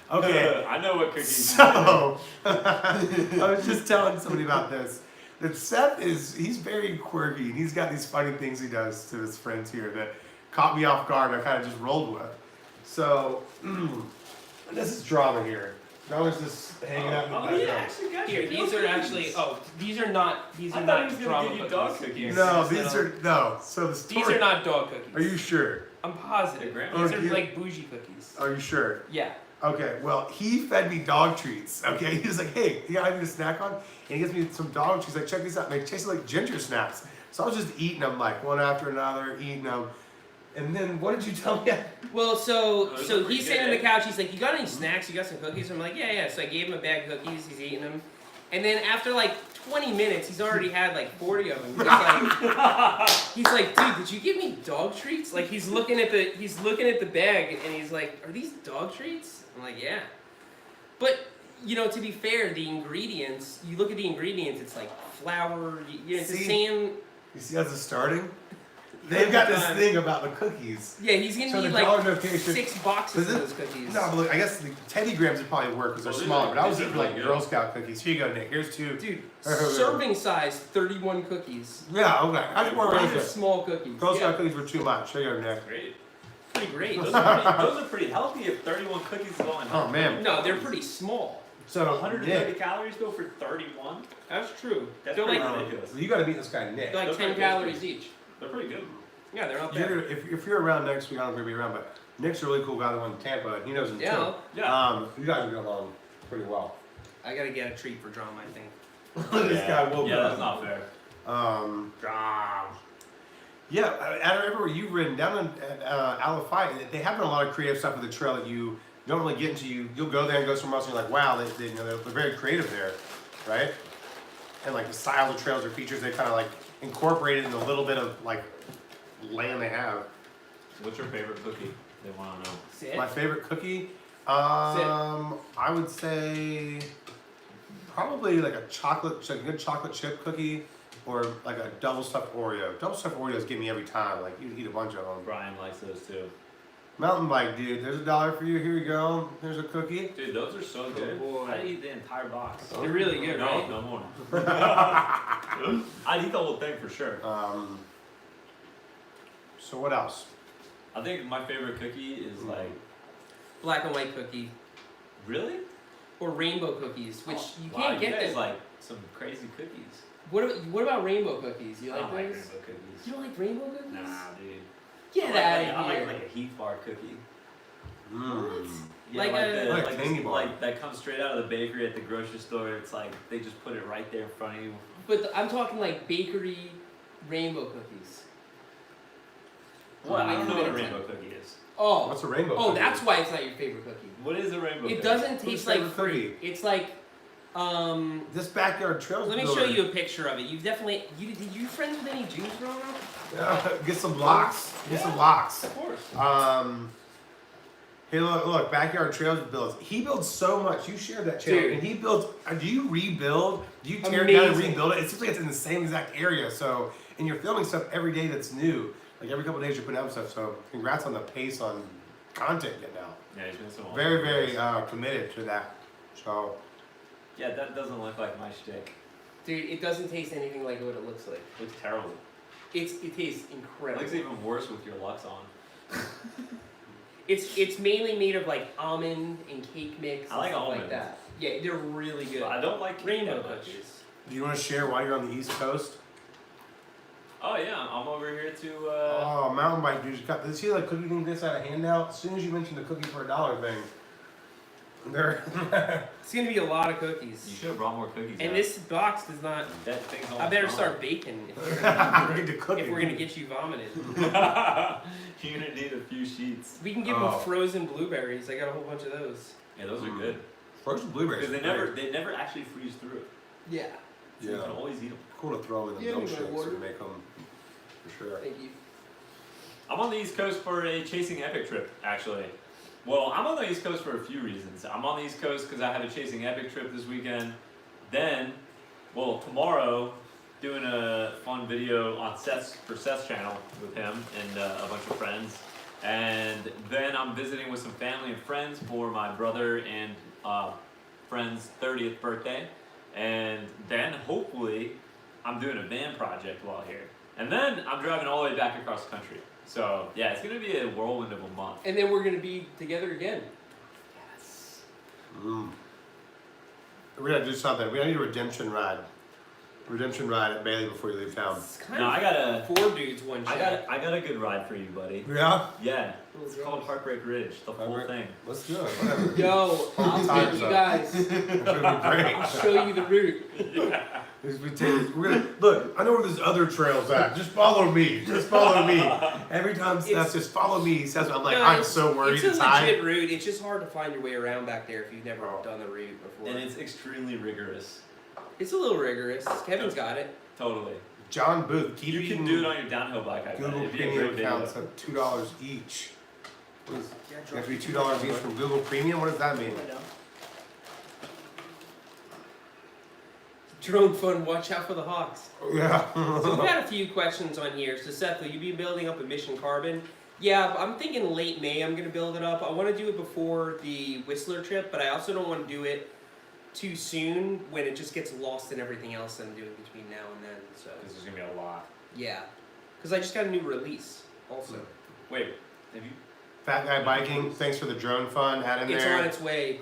S2: Okay.
S3: I know what cookies.
S2: So I was just telling somebody about this. That Seth he's very quirky, and he's got these funny things he does to his friends here that caught me off guard, and I kind of just rolled with. So this is drama here. Drama's just hanging out in the background.
S1: Here, these are not drama cookies.
S2: No, these are no. So the story.
S1: These are not dog cookies.
S2: Are you sure?
S1: I'm positive. These are like bougie cookies.
S2: Are you sure?
S1: Yeah.
S2: Okay, well, he fed me dog treats, okay? He was like, hey, you got anything to snack on? And he gives me some dog treats, like, check these out. And they tasted like ginger snaps. So I was just eating them, like, one after another, eating them. And then, what did you tell me?
S1: Well, so he's sitting on the couch, he's like, you got any snacks? You got some cookies? I'm like, yeah. So I gave him a bag of cookies, he's eating them. And then after like 20 minutes, he's already had like 40 of them. He's like, dude, did you give me dog treats? Like he's looking at the bag and he's like, are these dog treats? I'm like, yeah. But to be fair, the ingredients, you look at the ingredients, it's like flour, it's the same.
S2: You see as it's starting? They've got this thing about the cookies.
S1: Yeah, he's gonna
S2: So
S1: need
S2: the dollar
S1: like
S2: notification-
S1: 6 boxes
S2: Is
S1: of
S2: it-
S1: those cookies.
S2: No, but look, I guess the Teddy Grahams would probably work because they're
S3: Well, these
S2: smaller.
S3: are-
S2: But I was
S3: these are
S2: eating like
S3: really
S2: Girl
S3: good.
S2: Scout cookies. Here you go, Nick. Here's 2.
S1: Dude, serving size 31 cookies.
S2: Yeah, okay. That's more
S1: These are
S2: realistic.
S1: small cookies.
S2: Girl
S1: Yeah,
S2: Scout cookies were too much. Here you go, Nick.
S3: Great.
S1: pretty great.
S3: Those are pretty healthy if 31 cookies is going
S2: Oh, man.
S1: No, they're pretty small.
S2: So
S3: 130
S2: Nick,
S3: calories though for 31?
S1: That's true.
S3: That's
S1: they're
S3: pretty
S1: like,
S3: ridiculous.
S2: you got to beat this guy, Nick.
S1: they're like
S3: Those
S1: 10
S3: are good.
S1: calories each.
S3: They're pretty good.
S1: Yeah, they're not bad.
S2: If you're around next week, I don't know if you'll be around, but Nick's a really cool guy that went to Tampa, and he knows him
S1: Yeah,
S2: too.
S3: Yeah.
S2: You guys are getting along pretty well.
S1: I gotta get a treat for drama, I think.
S2: This guy will.
S3: Yeah, that's not fair.
S2: Yeah, I remember you've ridden down at Alafai. They have done a lot of creative stuff with the trail that you don't really get into. You'll go there and go somewhere else, and you're like, wow, they're very creative there, right? And like the style of the trails or features, they kind of like incorporated in a little bit of like land they have.
S3: What's your favorite cookie? They want to know.
S1: Sit.
S2: My favorite cookie, I would say probably like a good chocolate chip cookie, or like a double stuffed Oreo. Double stuffed Oreos get me every time. Like you eat a bunch of them.
S3: Brian likes those too.
S2: Mountain bike, dude. There's $1 for you. Here you go. There's a cookie.
S3: Dude, those are so good.
S1: boy.
S3: I'd eat the entire box.
S1: They're really good,
S3: No,
S1: right?
S3: no more. I'd eat the whole thing for sure.
S2: So what else?
S3: I think my favorite cookie is like,
S1: Black and white cookie.
S3: really?
S1: Or rainbow cookies, which you
S3: Wow,
S1: can't get
S3: guys
S1: them.
S3: like some crazy cookies.
S1: What about rainbow cookies? You
S3: I
S1: like
S3: don't like
S1: those?
S3: rainbow cookies.
S1: You don't like rainbow cookies?
S3: Nah, dude.
S1: Get
S3: I
S1: out of
S3: like,
S1: here.
S3: I like a Heath bar cookie. Yeah,
S1: Like a-
S2: Like a candy bar.
S3: like that comes straight out of the bakery at the grocery store. It's like they just put it right there in front of you.
S1: But I'm talking like bakery rainbow cookies.
S3: What? I don't know what a
S1: Yeah.
S3: rainbow cookie is.
S1: Oh.
S2: What's a rainbow?
S1: Oh,
S2: cookie?
S1: that's why it's not your favorite cookie.
S3: What is a rainbow cookie?
S1: It doesn't
S2: Who's
S1: taste like
S2: favorite
S1: fruit.
S2: cookie?
S1: It's like
S2: This backyard trails.
S1: let me show you a picture of it. You've definitely did you friends with any Jews growing up?
S2: Get some blocks. Get some blocks.
S3: Of course.
S2: Hey, look, Backyard Trails builds. He builds so much. You shared that channel,
S1: Dude.
S2: and he builds. Do you rebuild? Do you tear it down and
S1: Amazing.
S2: rebuild it? It seems like it's in the same exact area. So, and you're filming stuff every day that's new. Like every couple of days, you're putting out stuff. So, congrats on the pace on content getting out.
S3: Yeah, he's been so long.
S2: Very, very committed to that. So,
S3: Yeah, that doesn't look like my shtick.
S1: Dude, it doesn't taste anything like what it looks like.
S3: It looks terrible.
S1: It tastes
S3: It
S1: incredible.
S3: looks even worse with your Lux on.
S1: It's mainly made of like almond and cake mix.
S3: I like
S1: and stuff
S3: almond.
S1: like that. Yeah, they're really good.
S3: I don't like cake
S1: Rainbow
S3: that much.
S1: cookies.
S2: do you want to share why you're on the East Coast?
S3: Oh yeah, I'm over here to.
S2: Oh, mountain bike dude. Did see like cookie thing this had a handout? As soon as you mentioned the cookie for $1 thing, there.
S1: It's gonna be a lot of
S3: You
S1: cookies.
S3: should have brought more cookies.
S1: And
S3: out.
S1: this box does not.
S3: That thing's
S1: I
S3: almost
S1: better
S3: gone.
S1: start baking if
S2: Ready to cook
S1: if
S2: it.
S1: we're gonna get you vomited.
S3: You're gonna need a few sheets.
S1: We can give
S2: Oh.
S1: them frozen blueberries. I got a whole bunch of those.
S3: Yeah, those are good.
S2: Frozen blueberries.
S3: Because they never actually freeze through.
S1: Yeah.
S3: So you can always eat them.
S2: Cool to throw in the
S1: Yeah, we
S2: milkshakes
S1: got water.
S2: and make them for sure.
S1: Thank you.
S3: I'm on the East Coast for a Chasing Epic trip, actually. Well, I'm on the East Coast for a few reasons. I'm on the East Coast because I have a Chasing Epic trip this weekend. Then, well, tomorrow, doing a fun video on Seth's channel with him and a bunch of friends. And then I'm visiting with some family and friends for my brother and friend's 30th birthday. And then, hopefully, I'm doing a van project while here. And then I'm driving all the way back across the country. So, yeah, it's going to be a whirlwind of a month.
S1: And then we're gonna be together again.
S3: Yes.
S2: We gotta do something. We gotta need a redemption ride. Redemption ride at Bailey before you leave town.
S1: It's kind
S3: No,
S1: of
S3: I got a,
S1: 4 dudes, one shot.
S3: I got a good ride for you, buddy.
S2: Yeah?
S3: Yeah, it's called Heartbreak Ridge, the whole
S2: Heartbreak-
S3: thing.
S2: Let's do it. Whatever.
S1: Yo, I'll take you guys.
S2: It's gonna be great.
S1: I'll show you the route.
S2: We're gonna look. I know where there's other trails at. Just follow me. Just follow me. Every time Seth
S1: It's-
S2: says follow me, he says I'm like
S1: No,
S2: I'm
S1: it's-
S2: so worried.
S1: It's a
S2: high.
S1: legit route. It's just hard to find your way around back there if you've never
S2: Oh.
S1: done the route before.
S3: And it's extremely rigorous.
S1: It's a little rigorous. Kevin's got it.
S3: Totally.
S2: John Booth. Keep
S3: You can
S2: eating
S3: do it on your downhill bike, I bet.
S2: Google
S3: It'd be a
S2: Premium
S3: great video.
S2: accounts at $2 each. What is, you have to be $2 each from Google Premium. What does that mean?
S1: Drone fun, watch out for the hawks.
S2: Yeah.
S1: So we've had a few questions on here. So Seth, will you be building up a Mission Carbon? Yeah, I'm thinking late May I'm going to build it up. I want to do it before the Whistler trip, but I also don't want to do it too soon when it just gets lost in everything else I'm doing between now and then. So
S3: Because there's gonna be a lot.
S1: yeah, because I just got a new release also.
S3: Wait, have you?
S2: Fat Guy Biking, thanks for the drone fund. Add in
S1: It's
S2: there.
S1: on its way.
S2: It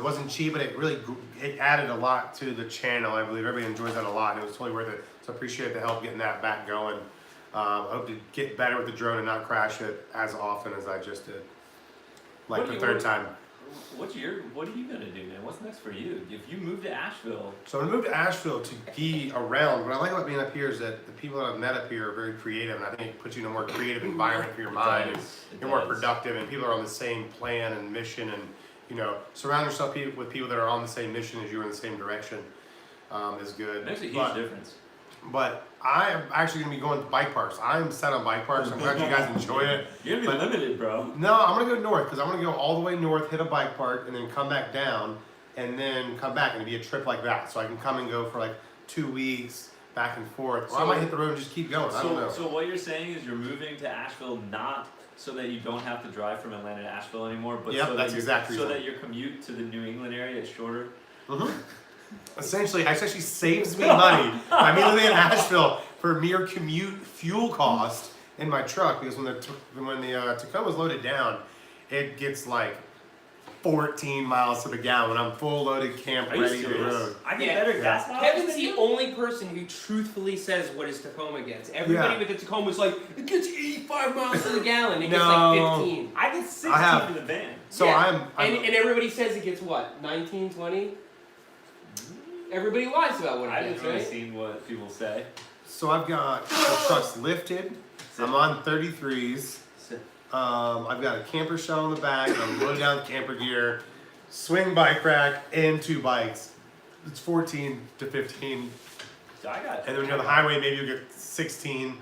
S2: wasn't cheap, but it really it added a lot to the channel. I believe everybody enjoys that a lot, and it was totally worth it. So I appreciate the help getting that back going. I hope to get better with the drone and not crash it as often as I just did. Like the third time.
S3: What are you gonna do, man? What's next for you? If you move to Asheville,
S2: So I'm gonna move to Asheville to be around. What I like about being up here is that the people that I've met up here are very creative, and I think it puts you in a more creative environment for your mind. And you're more productive, and people are on the same plan and mission, and you know, surround yourself with people that are on the same mission as you, in the same direction, is good.
S3: It makes a huge difference.
S2: But I am actually gonna be going to bike parks. I'm set on bike parks. I'm glad you guys enjoy it.
S3: You're gonna be limited, bro.
S2: No, I'm gonna go north because I'm gonna go all the way north, hit a bike park, and then come back down, and then come back, and it'll be a trip like that. So I can come and go for like 2 weeks, back and forth. Or I might hit the road and just keep going. I don't know.
S3: So what you're saying is you're moving to Asheville not so that you don't have to drive from Atlanta to Asheville anymore, but
S2: Yep,
S3: so
S2: that's
S3: that
S2: exactly
S3: so
S2: reason.
S3: that your commute to the New England area is shorter.
S2: Mm-hmm. Essentially, it actually saves me money by me living in Asheville for mere commute fuel cost in my truck, because when the Tacoma's loaded down, it gets like 14 miles to the gallon when I'm full loaded camp
S3: Are you
S2: ready to
S3: serious?
S2: road.
S3: I get
S1: Yeah.
S3: better gas mileage
S1: Kevin's
S3: than
S1: the
S3: you?
S1: only person who truthfully says what his Tacoma gets. Everybody
S2: Yeah.
S1: with the Tacoma's like, it gets 85 miles to the gallon. It gets
S2: No.
S1: like 15.
S3: I get 16
S2: I have-
S3: in the van.
S2: So
S1: Yeah.
S2: I'm
S1: And everybody says it gets what? 19, 20? Everybody lies about what
S3: I
S1: it
S3: haven't
S1: gets,
S3: really
S1: right?
S3: seen what people say.
S2: so I've got the truck's lifted. I'm on 33s. I've got a camper shell in the back. I'm loaded down with camper gear, swing bike rack, and 2 bikes. It's 14 to 15.
S3: So I got.
S2: And then when you're on the highway, maybe you'll get 16.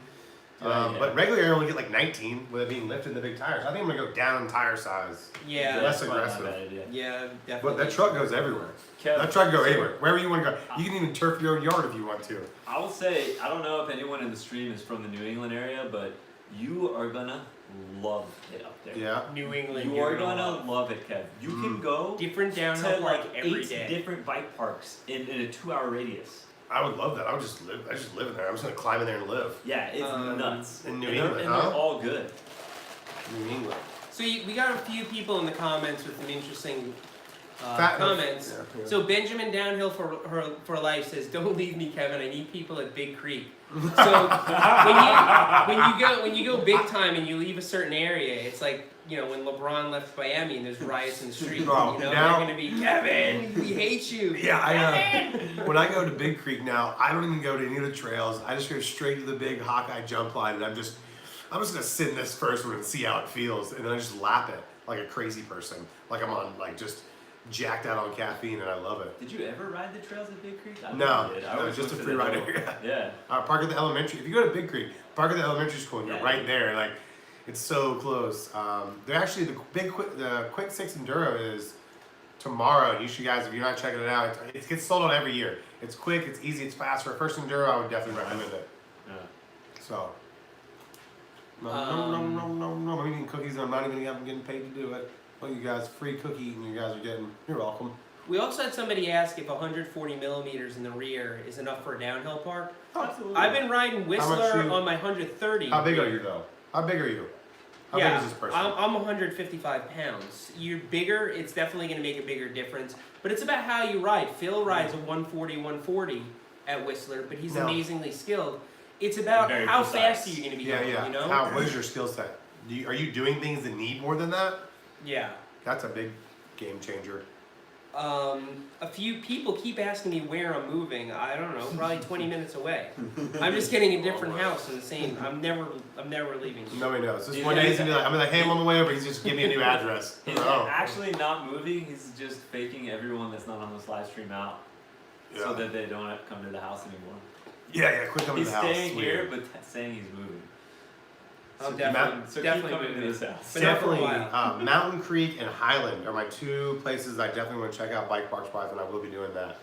S3: Yeah.
S2: But regularly, I only get like 19 with it being lifted in the big tires. I think I'm gonna go down in tire size.
S1: Yeah.
S2: Less
S3: That's probably not a
S2: aggressive.
S3: bad idea.
S1: Yeah, definitely.
S2: But that truck goes everywhere.
S3: Kev,
S2: That truck can go anywhere, wherever you want to go. You can even turf your own yard if you want to.
S3: I will say, I don't know if anyone in the stream is from the New England area, but you are gonna love it up there.
S2: Yeah.
S1: New England.
S3: You are gonna love it, Kev. You can go
S1: different
S3: to
S1: downhill
S3: like
S1: park every
S3: 8
S1: day.
S3: different bike parks in a 2-hour radius.
S2: I would love that. I would just live. I just live in there. I'm just gonna climb in there and live.
S3: Yeah, it's nuts.
S2: in New
S3: And
S2: England,
S3: they're
S2: huh?
S3: all good.
S2: New England.
S1: So we got a few people in the comments with some interesting
S2: Fat-
S1: comments.
S2: Yeah.
S1: So Benjamin Downhill for Life says, "Don't leave me, Kevin. I need people at Big Creek." So when you go big time and you leave a certain area, it's like, you know, when LeBron left Miami and there's riots in the street.
S2: Oh,
S1: You know,
S2: now-
S1: they're gonna be, Kevin, we hate you.
S2: Yeah, when I go to Big Creek now, I don't even go to any of the trails. I just go straight to the big Hawkeye jump line, and I'm just gonna sit in this first one and see how it feels, and then I just lap it like a crazy person, like I'm on just jacked out on caffeine, and I love it.
S3: Did you ever ride the trails at Big Creek? I
S2: No,
S3: did. I
S2: no,
S3: always
S2: just a
S3: went to
S2: free
S3: the
S2: ride
S3: hill.
S2: area.
S3: Yeah.
S2: Park at the elementary. If you go to Big Creek, park at the elementary school, and you're
S3: Yeah.
S2: right there. Like, it's so close. They're actually the Quick 6 Enduro is tomorrow. And you should guys, if you're not checking it out, it gets sold out every year. It's quick, it's easy, it's fast. For a first Enduro, I would definitely recommend it.
S3: Yeah.
S2: So. No, I'm eating cookies and I'm not even getting paid to do it. Well, you guys, free cookie eating you guys are getting. You're welcome.
S1: We also had somebody ask if 140 millimeters in the rear is enough for a downhill park.
S3: Absolutely.
S1: I've been riding Whistler
S2: you-
S1: on my 130.
S2: How big are you though? How big are you? How
S1: Yeah,
S2: big is this person?
S1: I'm 155 pounds. You're bigger, it's definitely going to make a bigger difference. But it's about how you ride. Phil rides a 140 at Whistler, but he's
S2: No.
S1: amazingly skilled. It's about
S3: Very
S1: how
S3: precise.
S1: fast are you going to be
S2: Yeah,
S1: going,
S2: yeah.
S1: you know?
S2: What is your skill set? Are you doing things that need more than that?
S1: Yeah.
S2: That's a big game changer.
S1: A few people keep asking me where I'm moving. I don't know, probably 20 minutes away. I'm just getting a different house in the same. I'm never leaving.
S2: Nobody knows. This
S3: Yeah.
S2: one day he's gonna be like, I'm like, hey, I'm on the way over. He's just give me a new address.
S3: He's
S2: Oh.
S3: actually not moving. He's just faking everyone that's not on this live stream out, so that they don't have to come to the house anymore.
S2: Yeah, quick come to
S3: He's
S2: the house.
S3: staying
S2: Weird.
S3: here, but saying he's moving.
S1: I'm
S3: So
S1: definitely,
S3: keep
S1: definitely
S3: coming to
S1: moving.
S3: this house.
S1: But not for a
S2: Definitely,
S1: while.
S2: Mountain Creek and Highland are my 2 places I definitely want to check out bike parks wise, and I will be doing that.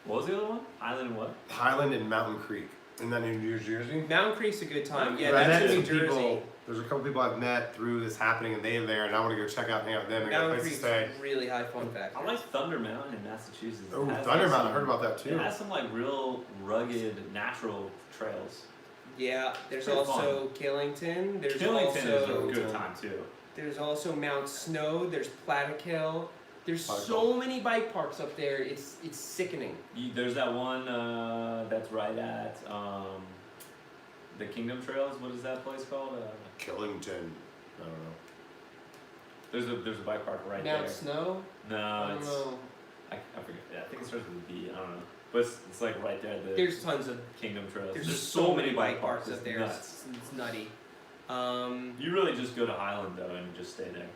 S3: What was the other one? Highland and what?
S2: Highland and Mountain Creek. Isn't that in New Jersey?
S1: Mountain Creek's a good time. Yeah,
S2: I
S1: that's
S2: met
S1: in New
S2: some
S1: Jersey.
S2: people. There's a couple people I've met through this happening, and they're there, and I want to go check out and hang out with them. They got a
S1: Mountain
S2: place to
S1: Creek's
S2: stay.
S1: really high fun factor.
S3: I like Thunder Mountain in Massachusetts.
S2: Oh,
S3: It has,
S2: Thunder
S3: like,
S2: Mountain! I
S3: some-
S2: heard about that
S3: It
S2: too.
S3: has some like real rugged natural trails.
S1: Yeah, there's
S3: Pretty
S1: also Killington. There's
S3: Killington
S1: also
S3: is a good time too.
S1: There's also Mount Snow. There's Plattekill. There's
S2: Plattekill.
S1: so many bike parks up there. It's sickening.
S3: There's that one that's right at the Kingdom Trails. What is that place called?
S2: Killington. I don't know.
S3: There's a bike park right
S1: Mount
S3: there.
S1: Snow.
S3: No,
S1: I don't
S3: it's
S1: know.
S3: I forget. Yeah, I think it starts with a B. I don't know, but it's like right there. The
S1: There's tons of.
S3: Kingdom Trails.
S1: There's so many bike parks
S3: It's
S1: up there.
S3: nuts.
S1: It's nutty.
S3: You really just go to Highland though and just stay there.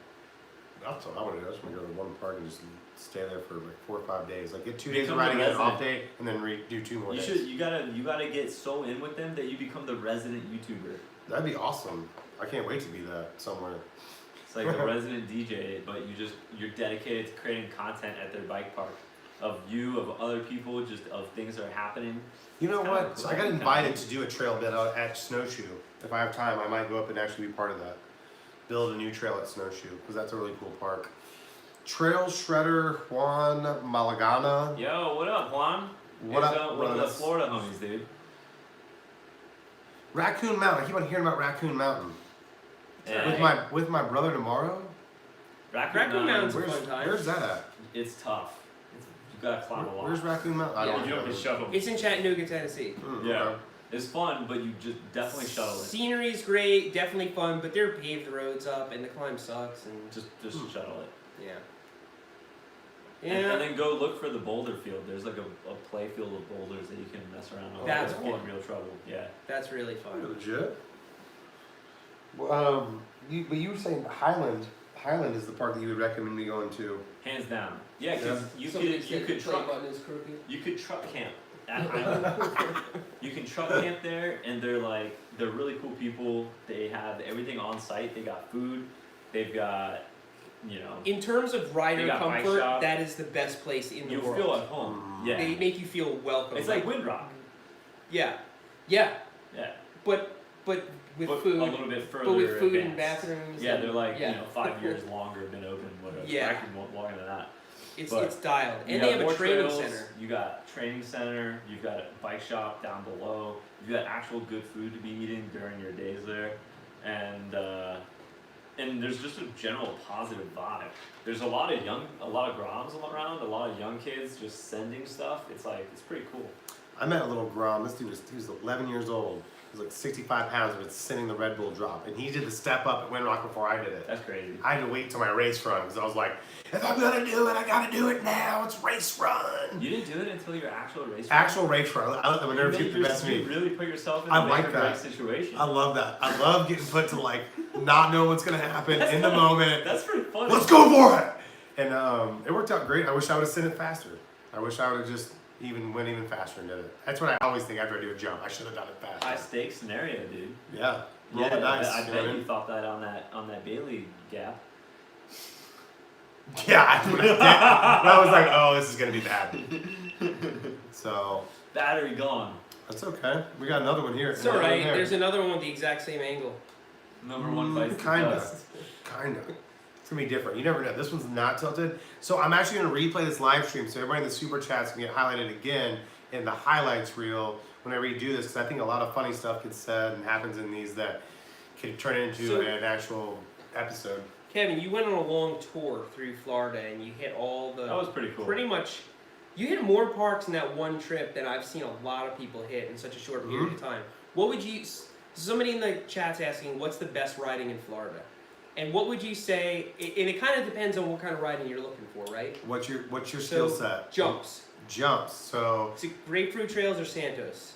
S2: That's what I want to do. I just want to go to one park and just stay there for like 4 or 5 days. Like get 2 days of
S3: Become a
S2: riding, get an off
S3: resident.
S2: day, and then do 2 more
S3: You
S2: days.
S3: should. You gotta get so in with them that you become the resident YouTuber.
S2: That'd be awesome. I can't wait to be that somewhere.
S3: It's like a resident DJ, but you're dedicated to creating content at their bike park of other people, just of things that are happening.
S2: You know
S3: It's
S2: what?
S3: kinda
S2: So
S3: cool.
S2: I got invited to do a trail bit out at Snowshoe. If I have time, I might go up and actually be part of that. Build a new trail at Snowshoe, because that's a really cool park. Trail Shredder Juan Malagana.
S3: Yo, what up, Juan?
S2: What
S3: Here's,
S2: up,
S3: one of the
S2: brothers?
S3: Florida homies, dude.
S2: Raccoon Mountain. I keep on hearing about Raccoon Mountain.
S3: Yeah.
S2: With my brother tomorrow.
S1: Raccoon Mountain's a
S2: Where's
S1: fun time.
S2: where's that at?
S3: It's tough. You gotta climb a lot.
S2: Where's Raccoon Mountain? I
S1: Yeah.
S2: don't
S3: You have
S2: know.
S3: to shuttle.
S1: It's in Chattanooga, Tennessee.
S3: Yeah.
S2: Okay.
S3: It's fun, but you just definitely shuttle it.
S1: Scenery's great, definitely fun, but they're paved roads up, and the climb sucks. And
S3: Just shuttle it.
S1: yeah.
S3: And then go look for the boulder field. There's like a play field of boulders that you can mess around with.
S1: That's
S3: It's
S1: cool.
S3: in real trouble. Yeah.
S1: That's really fun.
S2: Legit. But you were saying Highland. Highland is the park that you would recommend me going to.
S3: Hands down. Yeah, because you
S1: Somebody
S3: could
S1: said the play
S3: truck
S1: button is crooked.
S3: you could truck camp at Highland. You can truck camp there, and they're really cool people. They have everything on site. They got food. They've got, you know,
S1: In terms of rider
S3: They got bike
S1: comfort,
S3: shop.
S1: that is the best place in the
S3: you
S1: world.
S3: feel at home. Yeah.
S1: They make you feel welcome.
S3: It's like Windrock.
S1: yeah,
S3: Yeah.
S1: but with
S3: But
S1: food,
S3: a little bit further.
S1: but with food and
S3: advanced.
S1: bathrooms.
S3: Yeah,
S1: and,
S3: they're like,
S1: yeah.
S3: you know, 5 years longer been open, whatever.
S1: Yeah.
S3: Actually, longer than that.
S1: It's dialed,
S3: You
S1: and they have
S3: more
S1: a training
S3: trails,
S1: center.
S3: You got training center. You've got a bike shop down below. You've got actual good food to be eating during your days there, and there's just a general positive vibe. There's a lot of groms around, a lot of young kids just sending stuff. It's pretty cool.
S2: I met a little Grom. This dude was 11 years old. He was like 65 pounds, but sending the Red Bull drop. And he did the step up at Windrock before I did it.
S3: That's crazy.
S2: I had to wait till my race run because I was like, if I'm gonna do it, I gotta do it now. It's race run.
S3: You didn't do it until your actual race.
S2: Actual race run. I let the nerves
S3: You
S2: get the best of
S3: you
S2: me.
S3: really put yourself in
S2: I
S3: a
S2: like
S3: make or break
S2: that.
S3: situation.
S2: I love that. I love getting put to like not know what's gonna happen in the moment.
S3: That's pretty funny.
S2: Let's go for it. And it worked out great. I wish I would have sent it faster. I wish I would have just went even faster and did it. That's what I always think after I do a jump. I should have done it faster.
S3: High stakes scenario, dude.
S2: Yeah. Roll the dice.
S3: I
S2: you know
S3: bet
S2: what I
S3: you
S2: mean?
S3: thought that on that Bailey gap.
S2: Yeah, I did. I was like, oh, this is gonna be bad. So
S3: Battery gone.
S2: that's okay. We got another one here.
S1: It's alright. There's another one with the exact same angle.
S3: Number one bites the
S2: Kinda.
S3: dust.
S2: Kinda. It's gonna be different. You never know. This one's not tilted. So I'm actually gonna replay this live stream so everybody in the super chats can get highlighted again in the highlights reel when I redo this, because I think a lot of funny stuff gets said and happens in these that could turn into
S1: So-
S2: an actual episode.
S1: Kevin, you went on a long tour through Florida and you hit all the.
S3: That was pretty cool.
S1: Pretty much, you hit more parks in that one trip than I've seen a lot of people hit in such a short period of time. What would you? Somebody in the chat's asking, what's the best riding in Florida? And what would you say? And it kind of depends on what kind of riding you're looking for, right?
S2: What's your skill set?
S1: Jumps.
S2: Jumps. So
S1: Is it Grapefruit Trails or Santos?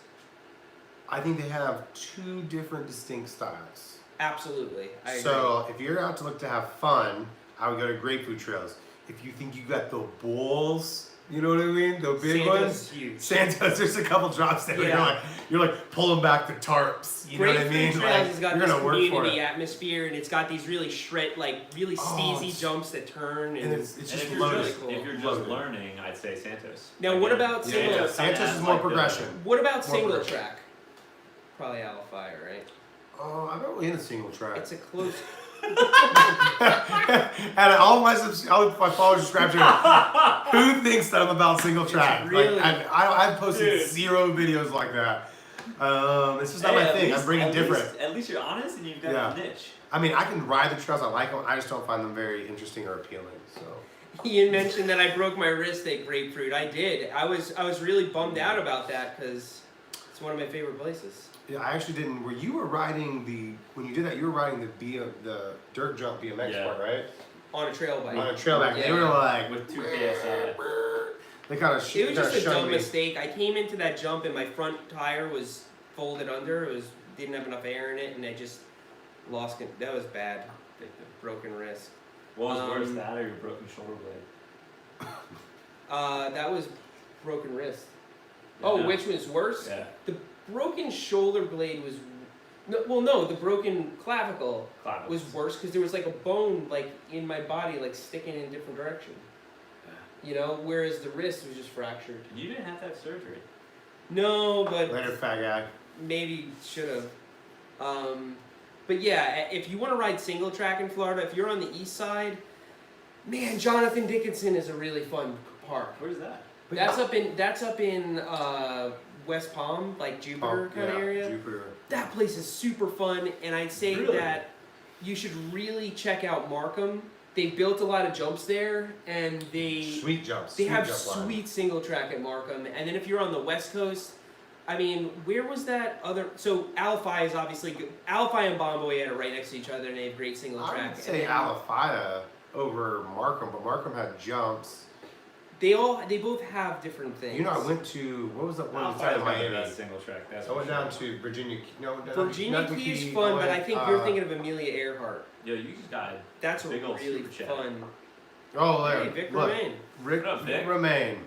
S2: I think they have 2 different distinct styles.
S1: Absolutely. I agree.
S2: So if you're out to look to have fun, I would go to Grapefruit Trails. If you think you got the bulls, You know what I mean? The big
S1: Santos
S2: ones.
S1: is huge.
S2: Santos, there's a couple drops there.
S1: Yeah.
S2: You're like pulling back the tarps. You know what I mean?
S1: Trails
S2: Like,
S1: has got
S2: you're
S1: this
S2: gonna work for
S1: community
S2: it.
S1: atmosphere, and it's got these really really steezy
S2: it's-
S1: jumps that turn,
S2: And it's
S3: And
S2: just
S3: if you're
S2: loaded.
S3: just, if you're just
S2: Loaded.
S3: learning, I'd say Santos.
S1: Now, what about
S2: Yeah,
S1: single?
S2: yeah.
S3: Santos kinda
S2: Santos
S3: has
S2: is more
S3: like the-
S2: progression.
S1: What about
S2: More
S1: single
S2: progression.
S1: track? Probably Alafire, right?
S2: Oh, I'm not really into single track.
S1: It's a close.
S2: And all my followers subscribe to me. Who thinks that I'm about single track?
S1: really-
S2: Like I've posted
S3: Dude.
S2: 0 videos like that. It's just not
S3: Hey,
S2: my
S3: at
S2: thing.
S3: least-
S2: I'm bringing
S3: at
S2: different.
S3: least- At least you're honest and you've got
S2: Yeah.
S3: a niche.
S2: I mean, I can ride the trails. I like them. I just don't find them very interesting or appealing. So
S1: Ian mentioned that I broke my wrist at Grapefruit. I did. I was really bummed out about that because it's one of my favorite places.
S2: yeah, I actually didn't. When you were did that, you were riding the dirt jump BMX
S3: Yeah.
S2: part, right?
S1: On a trail bike.
S2: On a trail back. They
S1: Yeah.
S2: were like
S3: With 2 PSI.
S2: They kind of
S1: It was just a dumb
S2: me.
S1: mistake. I came into that jump and my front tire was folded under. It didn't have enough air in it, and I just lost it. That was bad. Broken wrist.
S3: What was worse,
S1: Um,
S3: that or your broken shoulder blade?
S1: That was broken wrist.
S3: Yeah.
S1: Oh, which was worse?
S3: Yeah.
S1: The broken shoulder blade was. No, the broken clavicle
S3: Clavicle.
S1: was worse because there was like a bone like in my body like sticking in a different direction.
S3: Yeah.
S1: You know, whereas the wrist was just fractured.
S3: You didn't have to have surgery.
S1: No, but
S2: Later, fat guy.
S1: maybe should have. But yeah, if you want to ride single track in Florida, if you're on the east side, man, Jonathan Dickinson is a really fun park.
S3: Where's that?
S1: That's up in West Palm, like Jupiter kind of area.
S2: Jupiter.
S1: That place is super fun, and I'd say
S3: Really?
S1: that you should really check out Markham. They built a lot of jumps there, and
S2: Sweet jumps.
S1: they
S2: sweet
S1: have
S2: jump line.
S1: sweet single track at Markham. And then if you're on the West Coast, I mean, where was that other? So Alafai is obviously good. Alafai and Bomboy are right next to each other, and they have great single
S2: I
S1: track.
S2: would say
S1: And then
S2: Alafaya over Markham, but Markham had jumps.
S1: they both have different things.
S2: You know, I went to what was that one
S3: Alpha
S2: inside
S3: is
S2: of
S3: got the
S2: Miami?
S3: best single track. That's
S2: I went
S3: for
S2: down
S3: sure.
S2: to Virginia. No,
S1: Virginia
S2: not
S1: Key is
S2: Key,
S1: fun, but I
S2: went,
S1: think you're thinking of Amelia Earhart.
S3: Yo, you just got
S1: That's
S3: Big ol'
S1: really
S3: super chat.
S1: fun.
S2: Oh, there.
S1: Hey, Vic
S2: Look,
S1: Romaine.
S2: Rick
S3: What up, Vic?
S2: Romaine.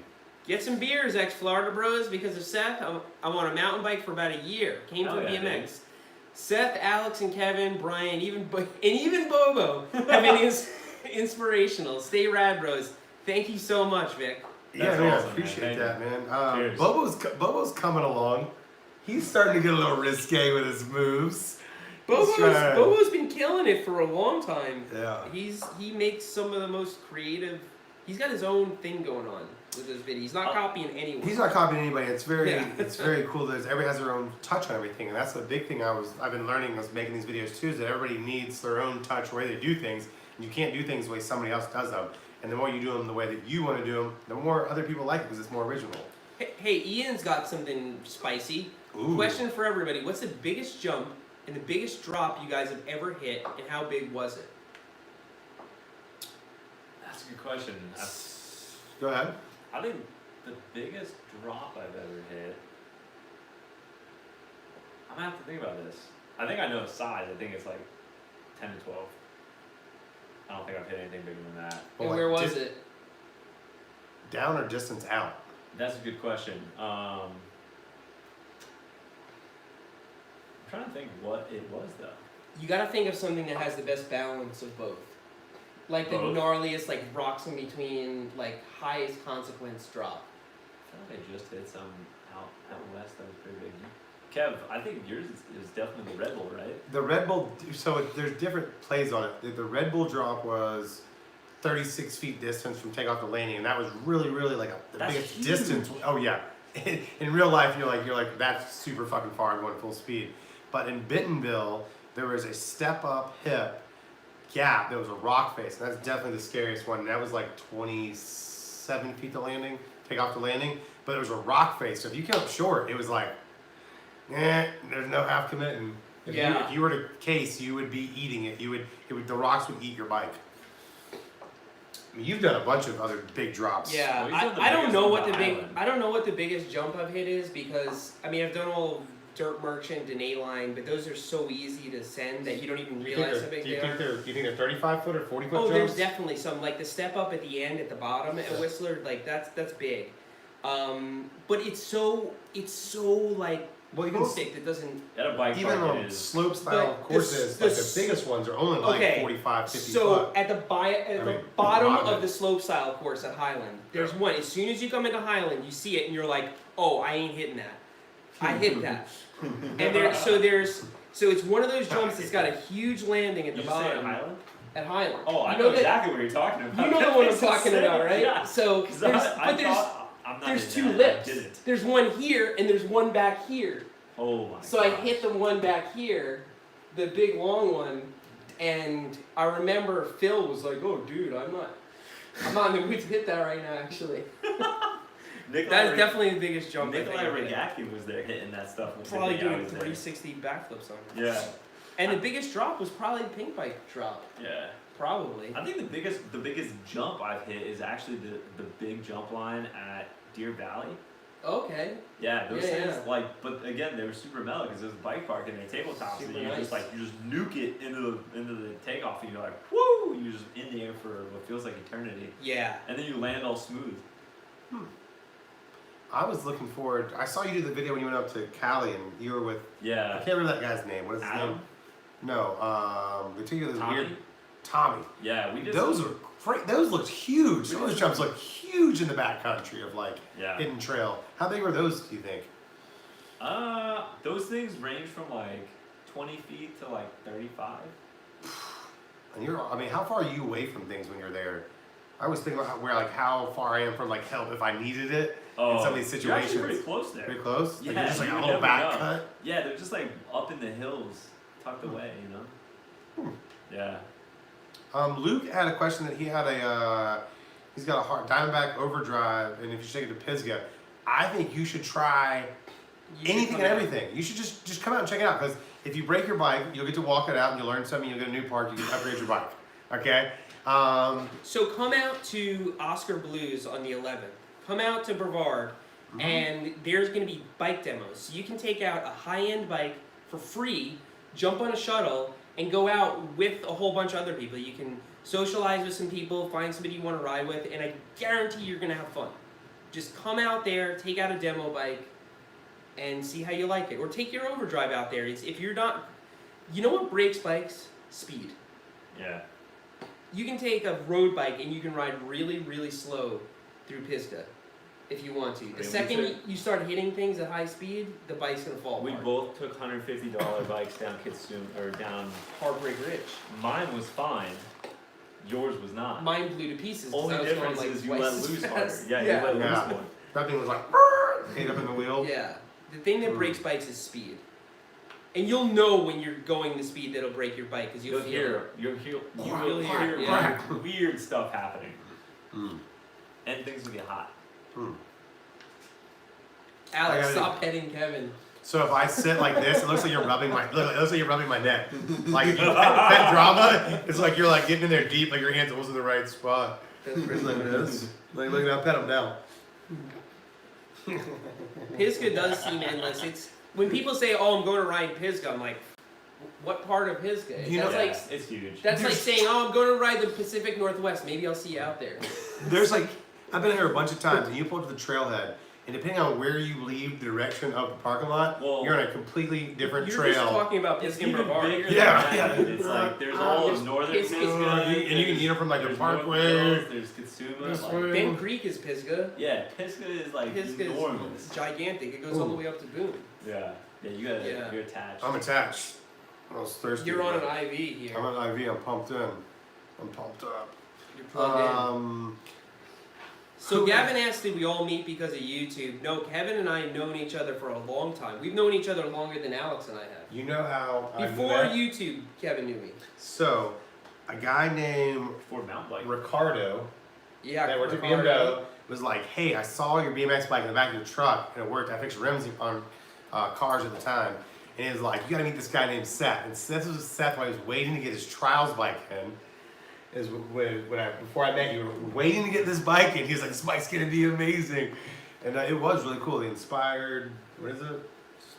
S1: Get some beers, ex-Florida bros, because of Seth. I'm on a mountain bike for about a year. Came
S3: Hell
S1: from
S3: yeah,
S1: BMX.
S3: dude.
S1: Seth, Alex, and Kevin, Brian, even Bobo have been inspirational. Stay rad, bros. Thank you so much, Vic.
S2: Yeah,
S3: That's
S2: man,
S3: awesome, man.
S2: appreciate
S3: Thank
S2: that, man.
S3: Cheers.
S2: Bobo's coming along. He's starting to get a little risque with his moves.
S1: Bobo's been killing it for a long time.
S2: Yeah.
S1: He makes some of the most creative. He's got his own thing going on with his videos. He's not copying anyone.
S2: He's not copying anybody. It's very,
S1: Yeah.
S2: it's very cool that everybody has their own touch on everything, and that's the big thing I've been learning as making these videos too. Is that everybody needs their own touch, the way they do things, and you can't do things the way somebody else does them. And the more you do them the way that you want to do them, the more other people like it because it's more original.
S1: Hey, Ian's got something spicy.
S2: Ooh.
S1: Question for everybody: what's the biggest jump and the biggest drop you guys have ever hit, and how big was it?
S3: That's a good question.
S2: Go ahead.
S3: I think the biggest drop I've ever hit. I'm gonna have to think about this. I think I know the size. I think it's like 10 to 12. I don't think I've hit anything bigger than that.
S2: Well,
S1: And
S2: like,
S1: where was it?
S2: Down or distance out?
S3: That's a good question. I'm trying to think what it was though.
S1: You gotta think of something that has the best balance of both. Like the
S3: Both?
S1: gnarliest, like rocks in between, like highest consequence drop.
S3: I feel like I just hit some out west that was pretty big. Kev, I think yours is definitely the Red Bull, right?
S2: The Red Bull. So there's different plays on it. The Red Bull drop was 36 feet distance from takeoff to landing, and that was really, really like the
S3: That's
S2: biggest
S3: huge.
S2: distance. Oh yeah. In real life, you're like that's super fucking far going full speed. But in Bentonville, there was a step up hip gap. There was a rock face, and that's definitely the scariest one. And that was like 27 feet to landing, takeoff to landing. But it was a rock face, so if you came up short, it was like, there's no half committing. If you were to case, you would be eating it. The rocks would eat your bike. I mean, you've done a bunch of other big drops.
S1: Yeah,
S3: Well, he's done the
S1: I don't
S3: biggest
S1: know
S3: one
S1: what
S3: to
S1: the big
S3: Highland.
S1: I don't know what the biggest jump I've hit is because I mean I've done all Dirt Merchant and A-Line, but those are so easy to send that you don't even realize how big
S2: Do you
S1: they
S2: think
S1: are.
S2: they're 35-foot or 40-foot
S1: Oh,
S2: jumps?
S1: there's definitely some, like the step up at the end at the bottom at Whistler, like that's big. But it's so like
S2: Well, even
S1: perfect. It doesn't.
S3: At a bike
S2: even
S3: park,
S2: on
S3: it is.
S2: slope style
S1: But
S2: courses,
S1: the
S2: like the biggest ones are only like
S1: Okay,
S2: 45, 50
S1: So
S2: foot.
S1: at the bottom of the slope style course at Highland, there's one. As soon as you come into Highland, you see it and you're like, oh, I ain't hitting that. I hit that. And so it's one of those jumps that's got a huge landing at the
S3: You just say
S1: bottom.
S3: at Highland?
S1: At Highland.
S3: Oh, I
S1: You
S3: know
S1: that-
S3: exactly what you're talking about.
S1: You know the one I'm
S3: It's so
S1: talking
S3: sick.
S1: about, right?
S3: Yeah.
S1: So
S3: 'Cause
S1: there's
S3: I'm not
S1: there's
S3: in
S1: two
S3: that. I
S1: lips.
S3: didn't.
S1: There's one here and there's one back here.
S3: Oh my
S1: So I
S3: gosh.
S1: hit the one back here, the big long one, and I remember Phil was like, "Oh, dude, I'm not in the mood to hit that right now." Actually, that's definitely the biggest jump.
S3: Nikolai
S1: I've ever hit.
S3: Regakin was there hitting that stuff. With
S1: Probably
S3: the day I
S1: doing
S3: was there.
S1: 360 backflips on it.
S3: Yeah,
S1: And the biggest drop was probably the pink bike drop.
S3: yeah.
S1: Probably.
S3: I think the biggest jump I've hit is actually the big jump line at Deer Valley.
S1: Okay.
S3: Yeah, those
S1: Yeah,
S3: things
S1: yeah.
S3: like, but again, they were super mellow because it was a bike park and they're tabletops,
S1: Super
S3: and you
S1: nice.
S3: just nuke it into the takeoff, and you're like, woo! You're just in the air for what feels like eternity,
S1: Yeah.
S3: and then you land all smooth.
S2: I was looking forward. I saw you do the video when you went up to Cali and you were with. I
S3: Yeah.
S2: can't remember that guy's name. What is his
S3: Adam?
S2: name? No. They took you to this
S3: Tommy?
S2: weird. Tommy.
S3: Yeah, we did.
S2: Those are great. Those looked huge. Some of those jumps look huge in the backcountry of like
S3: Yeah.
S2: hidden trail. How big were those? Do you think?
S3: Those things range from like 20 feet to like 35.
S2: And I mean, how far are you away from things when you're there? I was thinking about how far I am from like help if I needed it in some of these
S3: You're actually
S2: situations.
S3: pretty close there.
S2: Pretty close? Like,
S3: Yeah,
S2: you're just like
S3: you
S2: a
S3: would
S2: little
S3: never
S2: back
S3: know.
S2: cut.
S3: Yeah, they're just like up in the hills, tucked away, you know? Yeah.
S2: Luke had a question that he had he's got a hard Diamondback overdrive, and if you take it to Pisgah, I think you should try
S1: You should
S2: anything
S1: come
S2: and
S1: out.
S2: everything. You should just come out and check it out, because if you break your bike, you'll get to walk it out and you'll learn something, you'll get a new part, you can upgrade your bike. Okay?
S1: So come out to Oscar Blues on the 11th. Come out to Brevard, and there's going to be bike demos. So you can take out a high-end bike for free, jump on a shuttle, and go out with a whole bunch of other people. You can socialize with some people, find somebody you want to ride with, and I guarantee you're going to have fun. Just come out there, take out a demo bike, and see how you like it. Or take your overdrive out there. If you're not... You know what breaks bikes? Speed.
S3: Yeah.
S1: You can take a road bike and you can ride really, really slow through Pisgah if you want to. The
S3: Okay,
S1: second you start hitting things at high speed, the bike's gonna fall
S3: We
S1: apart.
S3: both took $150 bikes down Kitsum, or down.
S1: Heartbreak Ridge.
S3: Mine was fine. Yours was not.
S1: Mine blew to pieces. 'cause
S3: Only
S1: I was
S3: difference
S1: going, like,
S3: is you
S1: twice
S3: let
S1: as
S3: loose
S1: fast.
S3: harder. Yeah,
S1: yeah.
S3: you let
S2: Yeah.
S3: loose more.
S2: That thing was like, hit up in the wheel.
S1: Yeah. The thing that breaks bikes is speed. And you'll know when you're going the speed that'll break your bike because you'll feel it.
S3: You'll
S1: You'll hear it,
S3: hear
S1: yeah.
S3: weird stuff happening,
S2: Mm.
S3: and things will get hot.
S2: Mm.
S1: Alex,
S2: I gotta-
S1: stop petting Kevin.
S2: So if I sit like this, it looks like you're rubbing my. Look, it looks like you're rubbing my neck. Like if you pet drama, it's like you're like getting in there deep, like your hands almost in the right spot.
S1: That's pretty
S2: Like this. Like look at pet him now.
S1: Pisgah does seem endless. It's when people say, "Oh, I'm going to ride Pisgah," I'm like, "What part of Pisgah?"
S2: You know-
S1: That's like
S3: It's huge.
S1: That's like
S2: There's-
S1: saying, "Oh, I'm going to ride the Pacific Northwest. Maybe I'll see you out there."
S2: There's like I've been here a bunch of times, and you pull to the trailhead, and depending on where you leave the direction of the parking lot,
S3: Well,
S2: you're on a completely different
S1: You're
S2: trail.
S1: just talking about
S3: It's
S1: Pisgah and
S3: even
S1: Brevard.
S3: bigger
S2: Yeah,
S3: than
S2: yeah.
S3: that. It's like there's all
S1: there's
S3: of northern
S1: Pisgah,
S3: Pisgah,
S2: and you can eat them from like the
S3: there's North
S2: parkway.
S3: Hills, there's Kitsuma.
S2: This
S3: Like,
S2: way.
S1: Bend Creek is Pisgah.
S3: yeah, Pisgah is like
S1: Pisgah
S3: enormous.
S1: is gigantic. It goes all the way up to Boone.
S3: Yeah, you gotta,
S1: Yeah.
S3: you're attached.
S2: I'm attached. I was thirsty.
S1: You're on an IV here.
S2: I'm on IV. I'm pumped in. I'm pumped up.
S1: You're plugged in. So
S2: who-
S1: Gavin asked, did we all meet because of YouTube? No, Kevin and I have known each other for a long time. We've known each other longer than Alex and I have.
S2: You know how I
S1: Before
S2: met?
S1: YouTube, Kevin knew me.
S2: So, a guy named
S3: For mountain bike.
S2: Ricardo
S1: Yeah,
S2: that worked at
S1: Ricardo.
S2: BMW was like, "Hey, I saw your BMX bike in the back of your truck, and it worked. I fixed rims on cars at the time." And he was like, "You got to meet this guy named Seth." And Seth was when I was waiting to get his trials bike in. Is before I met you, we were waiting to get this bike, and he was like, "This bike's gonna be amazing," and it was really cool. The inspired, what is it?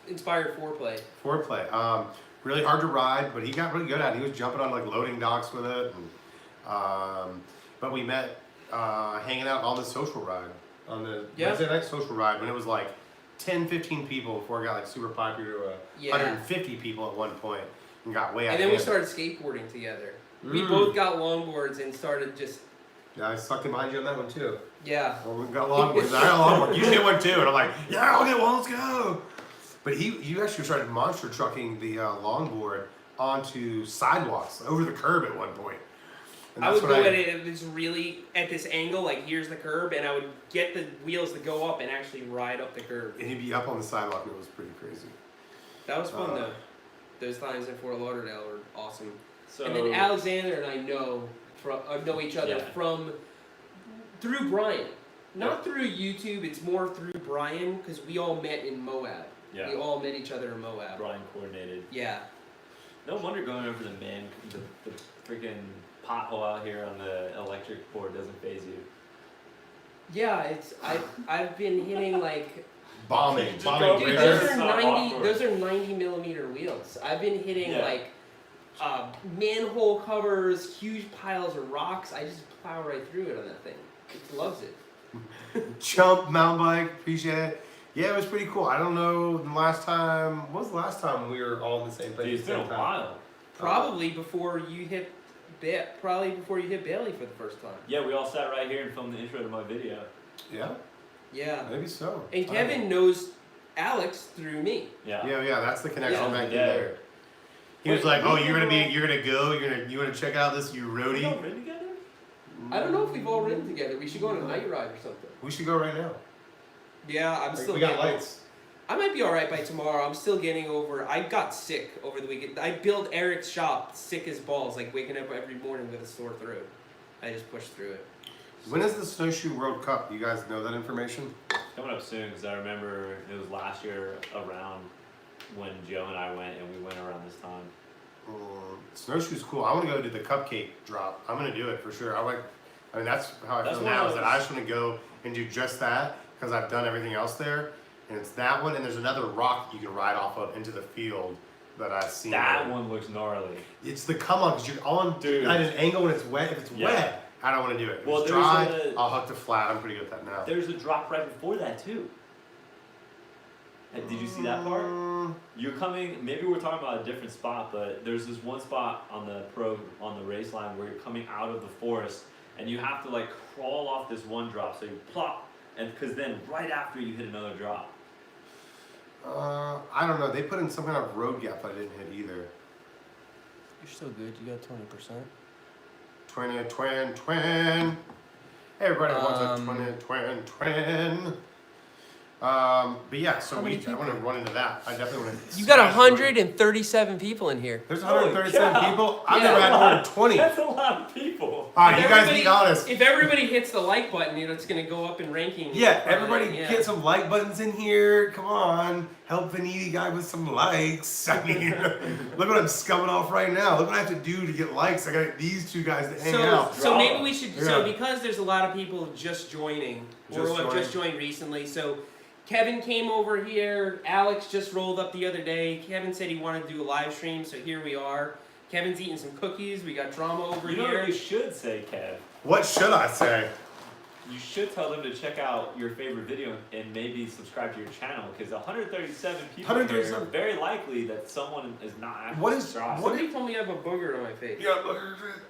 S1: inspired foreplay.
S2: Foreplay. Really hard to ride, but he got really good at it. He was jumping on like loading docks with it. And, but we met hanging out on the social ride, on the Wednesday night social ride when it was like 10, 15 people before it got like super popular to 150 people at one point and got way out.
S1: And then we started skateboarding together. We both got longboards and started just.
S2: Yeah, I sucked in behind you on that one too.
S1: Yeah.
S2: Well, we got longboards. I got a longboard. You get one too, and I'm like, yeah, I'll get one. Let's go. But you actually started monster trucking the longboard onto sidewalks over the curb at one point. And
S1: I would go at it. It was really at this angle, like here's the curb, and I would get the wheels to go up and actually ride up the curb.
S2: And you'd be up on the sidewalk, and it was pretty crazy.
S1: That was fun though. Those times in Fort Lauderdale were awesome.
S3: So,
S1: and then Alexander and I know each other through Brian, not through YouTube. It's more through Brian because we all met in Moab.
S3: Yeah.
S1: We all met each other in Moab.
S3: Brian coordinated.
S1: Yeah.
S3: No wonder going over the freaking pothole out here on the electric board doesn't faze you.
S1: Yeah, I've been hitting like
S2: bombing.
S1: Dude, those are 90 millimeter wheels. I've been hitting like manhole covers, huge piles of rocks. I just plow right through it on that thing. It loves it.
S2: Chump mountain bike, appreciate it. Yeah, it was pretty cool. I don't know the last time. What was the last time we were all in the same place?
S3: Dude, it's been a while.
S1: Probably before you hit Bailey for the first time.
S3: Yeah, we all sat right here and filmed the intro to my video.
S2: Yeah.
S1: Yeah.
S2: Maybe so.
S1: And Kevin knows Alex through me.
S3: Yeah.
S2: Yeah. That's the connection back in there. He
S3: Wait,
S2: was like, "Oh, you're gonna check out this
S3: We
S2: roadie."
S3: all ridden together?
S1: I don't know if we've all ridden together. We should go on a night ride or something.
S2: We should go right now.
S1: Yeah, I'm still.
S2: We got lights.
S1: I might be all right by tomorrow. I'm still getting over. I got sick over the weekend. I built Eric's shop sick as balls, like waking up every morning with a sore throat. I just pushed through it.
S2: When is the Snowshoe World Cup? You guys know that information?
S3: Coming up soon, because I remember it was last year around when Joe and I went, and we went around this time.
S2: Snowshoe's cool. I want to go do the cupcake drop. I'm gonna do it for sure. That's how I feel now. Is that I just want to go and do just that because I've done everything else there, and it's that one. And there's another rock you can ride off of into the field that I've seen.
S3: That one looks gnarly.
S2: It's the come on because you're on at an angle when it's wet. If it's wet, I don't want to do it. If it's dry, I'll hook the flat. I'm pretty good at that now.
S3: There's a drop right before that too. Did you see that part? You're coming. Maybe we're talking about a different spot, but there's this one spot on the race line where you're coming out of the forest, and you have to like crawl off this one drop. So you plop, and because then right after you hit another drop.
S2: I don't know. They put in some kind of road gap that I didn't hit either.
S1: You're still good. You got 20%.
S2: Twin. Hey, everybody wants a twin. But yeah, so I want to run into that. I definitely want to.
S1: You got 137 people in here.
S2: There's 137 people. I've never had more than 20.
S3: That's a lot of people.
S2: All right, you guys be honest.
S1: If everybody hits the like button, it's going to go up in ranking.
S2: Yeah, everybody get some like buttons in here. Come on, help the needy guy with some likes. I mean, look what I'm scumming off right now. Look what I have to do to get likes. I got these two guys to hang out.
S1: So maybe we should. So because there's a lot of people just joining, or who have just joined recently, so. Kevin came over here. Alex just rolled up the other day. Kevin said he wanted to do a live stream, so here we are. Kevin's eating some cookies. We got drama over here.
S3: You know what you should say, Kev?
S2: What should I say?
S3: You should tell them to check out your favorite video and maybe subscribe to your channel because 137 people here are very likely that someone is not actually subscribed.
S1: Somebody told me I have a booger on my face.
S2: Yeah,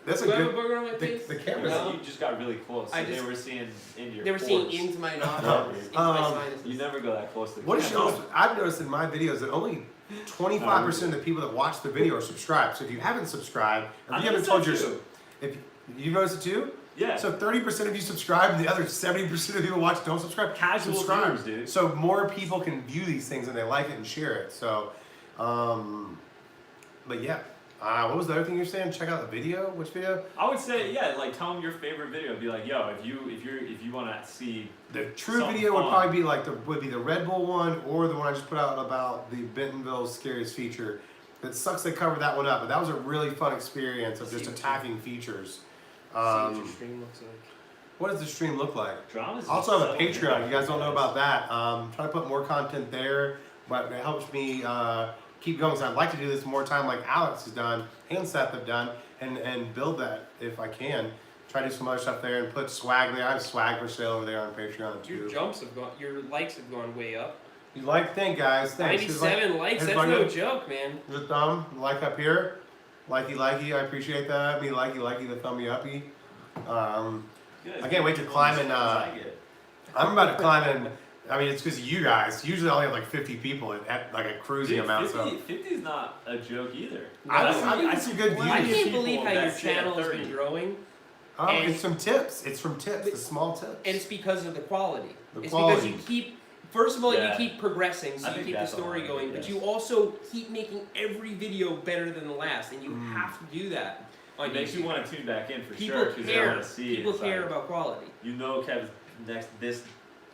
S2: that's
S1: Do I have a booger on my face?
S2: The camera.
S3: No, you just got really close. So they were seeing into your
S1: They were seeing into my nostrils, into my sinuses.
S3: You never go that close to the
S2: What
S3: camera.
S2: I've noticed in my videos that only 25% of the people that watch the video are subscribed. So if you haven't subscribed, or if you haven't told if you noticed it too?
S3: Yeah.
S2: So 30% of you subscribe, and the other 70% of people watch don't subscribe.
S3: Casual viewers, dude.
S2: So more people can view these things and they like it and share it. So, but yeah. What was the other thing you're saying? Check out the video. Which video?
S3: I would say, like tell them your favorite video. Be like, yo, if you want to see
S2: the true video would probably be like the Red Bull one or the one I just put out about the Bentonville's scariest feature. It sucks they covered that one up, but that was a really fun experience of just attacking features.
S1: See what your stream looks like.
S2: What does the stream look like?
S3: Dramas.
S2: Also have a Patreon. You guys don't know about that. Try to put more content there. but it helps me keep going. So I'd like to do this more time, like Alex has done and Seth have done, and build that if I can. Try to do some other stuff there and put swag there. I have swag for sale over there on Patreon too.
S1: Your likes have gone way up.
S2: You like? Thank guys. Thanks.
S1: 97 likes. That's no joke, man.
S2: There's a thumb. Like up here. Likey. I appreciate that. Me likey the thummy uppy. I can't wait to climb in. I'm about to climb in. I mean, it's because of you guys. Usually, I only have like 50 people at like a cruising amount.
S3: 50 is not a joke either.
S2: I think it's a good view.
S1: I can't believe how your channel has been growing.
S2: It's some tips. It's from tips. The small tips.
S1: And it's because of the quality.
S2: It's because
S1: you keep. First of all, you keep progressing, so you keep the story going, but you also keep making every video better than the last, and you have to do that on YouTube.
S3: Makes you want to tune back in for
S1: People
S3: sure, because they want to see
S1: People care about quality.
S3: You know, Kev's this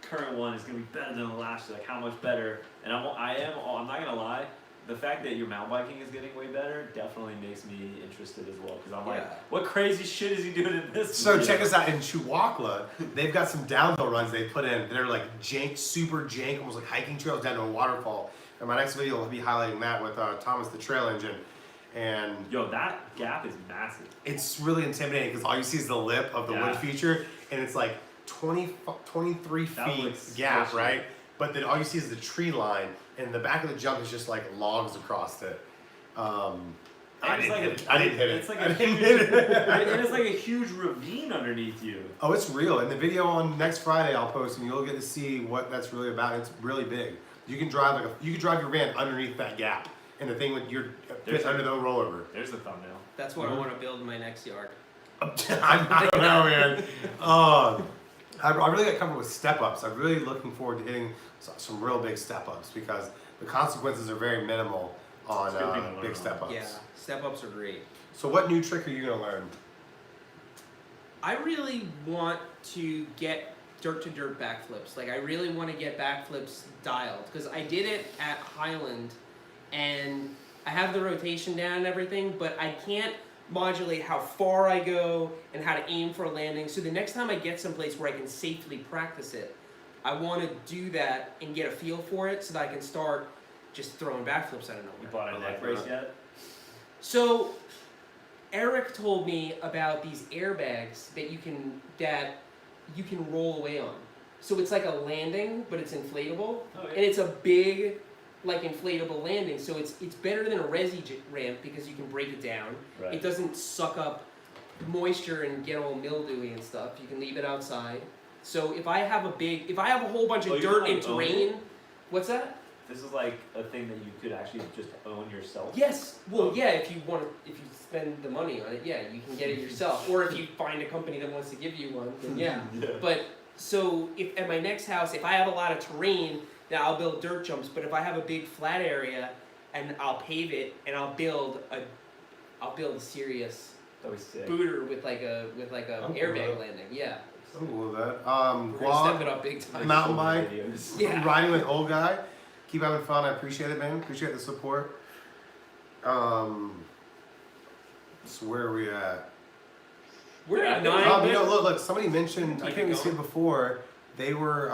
S3: current one is gonna be better than the last. Like how much better? And I'm not gonna lie. The fact that your mountain biking is getting way better definitely makes me interested as well. Because I'm like, what crazy shit is he doing in this?
S2: So
S3: video?
S2: check us out in Chihuahua. They've got some downhill runs they put in. They're like super jank, almost like hiking trails down to a waterfall. And my next video will be highlighting that with Thomas the Trail Engine. And
S3: yo, that gap is massive.
S2: It's really intimidating because all you see is the lip of the wood feature, and it's like 23 feet gap, right? But then all you see is the tree line, and the back of the jump is just like logs across it. I didn't hit it.
S3: It's like and it's like a huge ravine underneath you.
S2: Oh, it's real. In the video on next Friday, I'll post, and you'll get to see what that's really about. It's really big. You can drive your van underneath that gap, and the thing with your fit under the rollover.
S3: There's the thumbnail.
S1: That's what I want to build in my next yard.
S2: I don't know, man. I really got covered with step-ups. I'm really looking forward to hitting some real big step-ups because the consequences are very minimal on big step-ups.
S1: Yeah, step-ups are great.
S2: So what new trick are you going to learn?
S1: I really want to get dirt-to-dirt backflips. Like, I really want to get backflips dialed because I did it at Highland, and I have the rotation down and everything, but I can't modulate how far I go and how to aim for a landing. So the next time I get someplace where I can safely practice it, I want to do that and get a feel for it so that I can start just throwing backflips out of nowhere.
S3: You bought a neck brace yet?
S1: So Eric told me about these airbags that you can roll away on. So it's like a landing, but it's inflatable, and it's a big, like, inflatable landing. So it's better than a resi ramp because you can break it down.
S3: Right.
S1: It doesn't suck up moisture and get all mildewy and stuff. You can leave it outside. So if I have a whole bunch of dirt and terrain, what's that?
S3: This is like a thing that you could actually just own yourself.
S1: Yes. Well, yeah. If you spend the money on it, yeah, you can get it yourself. Or if you find a company that wants to give you one, then yeah. But so if at my next house, if I have a lot of terrain, then I'll build dirt jumps. But if I have a big flat area, and I'll pave it, and I'll build a serious booter with like a airbag landing. Yeah.
S2: I'm cool with that.
S1: We're gonna step it up big time.
S2: Mountain bike, riding with old guy. Keep having fun. I appreciate it, man. Appreciate the support. So where are we at?
S1: We're at 9.
S2: Look. Somebody mentioned. I think we said before. They were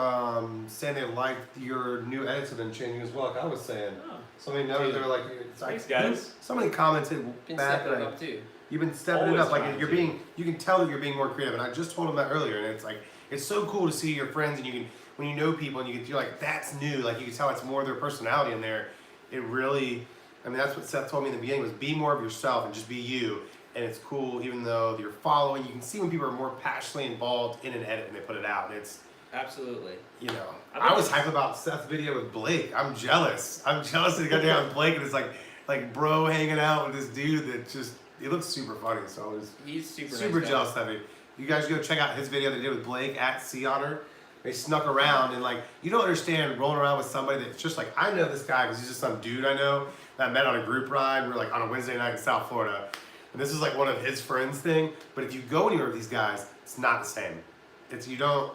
S2: saying they liked your new edits have been changing as well. Like I was saying. Oh. Somebody noted they were like,
S3: thanks guys.
S2: Somebody commented back.
S1: Stepping it up too.
S2: You've been stepping it up. Like you're being. You can tell that you're being more creative. And I just told them that earlier. And it's like it's so cool to see your friends and you can. When you know people and you're like, that's new, like you can tell it's more of their personality in there. It really, I mean, that's what Seth told me in the beginning was be more of yourself and just be you. And it's cool, even though you're following, you can see when people are more passionately involved in an edit and they put it out. And it's,
S1: absolutely.
S2: You know, I was hyped about Seth's video with Blake. I'm jealous that he got down with Blake and it's like bro hanging out with this dude that just, he looks super funny. So
S1: he's
S2: super
S1: nice
S2: jealous of him. You guys go check out his video that he did with Blake at Sea Otter. They snuck around and like, you don't understand rolling around with somebody that's just like, I know this guy because he's just some dude I know that I met on a group ride. We're like on a Wednesday night in South Florida. And this is like one of his friends thing. But if you go anywhere with these guys, it's not the same. It's, you don't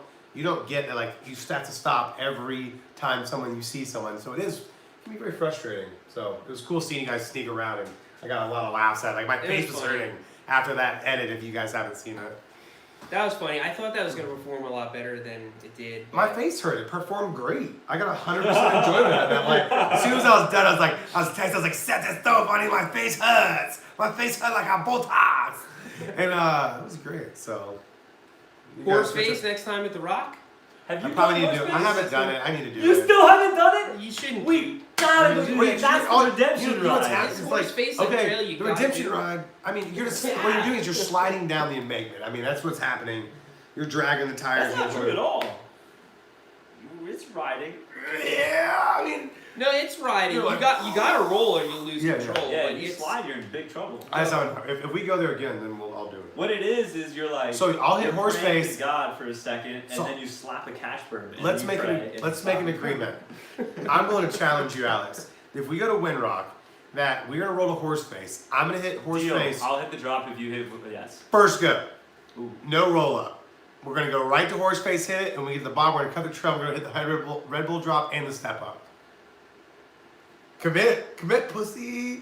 S2: get that like, you have to stop every time you see someone. So it can be very frustrating. So it was cool seeing you guys sneak around and I got a lot of laughs at it. Like my face was hurting after that edit if you guys haven't seen it.
S1: That was funny. I thought that was going to perform a lot better than it did.
S2: My face hurt. It performed great. I got 100% enjoyment out of that. Like, as soon as I was done, I was texting, Seth, that's so funny. My face hurts. My face hurts like a Botox. And it was great. So,
S1: Horse face next time at the Rock?
S3: Have
S2: I
S3: you
S2: probably need
S3: done
S2: to do it. I
S3: horse face?
S2: haven't done it. I need to do
S3: You
S2: it.
S3: still haven't done it?
S1: You shouldn't.
S3: We gotta go do it. That's the redemption
S2: you know what's
S3: ride.
S2: happening?
S1: It's
S2: It's
S1: horse
S2: like,
S1: face and
S2: okay,
S1: trail you
S2: the
S1: gotta
S2: redemption
S1: do.
S2: ride. I mean, you're just what you're doing is you're sliding down the embankment. I mean, that's what's happening. You're dragging the tires.
S3: That's not true at all. It's riding.
S2: Yeah, I mean,
S1: No, it's riding.
S2: You're
S1: You
S2: like,
S1: got to roll or you lose
S2: Yeah,
S1: control.
S3: Yeah,
S1: but
S3: you
S1: it's,
S3: slide, you're in big trouble.
S2: I just haven't. If we go there again, then I'll do it.
S3: What it is you're like.
S2: So I'll hit
S3: you're
S2: horse
S3: praying
S2: face.
S3: to God for a second, and
S2: So-
S3: then you slap a cash bird. and
S2: Let's
S3: you
S2: make
S3: pray,
S2: an
S3: and
S2: let's
S3: it's
S2: make an
S3: fine.
S2: agreement. I'm going to challenge you, Alex. If we go to Windrock, that we're gonna roll a horse face. I'm gonna hit horse
S3: Deal.
S2: face
S3: I'll hit the drop if you hit. Yes.
S2: first go.
S3: Ooh.
S2: No roll up. We're gonna go right to horse face, hit it, and we get the bottom. We're gonna cut the trail. We're gonna hit the high Red Bull drop and the step up. Commit, pussy.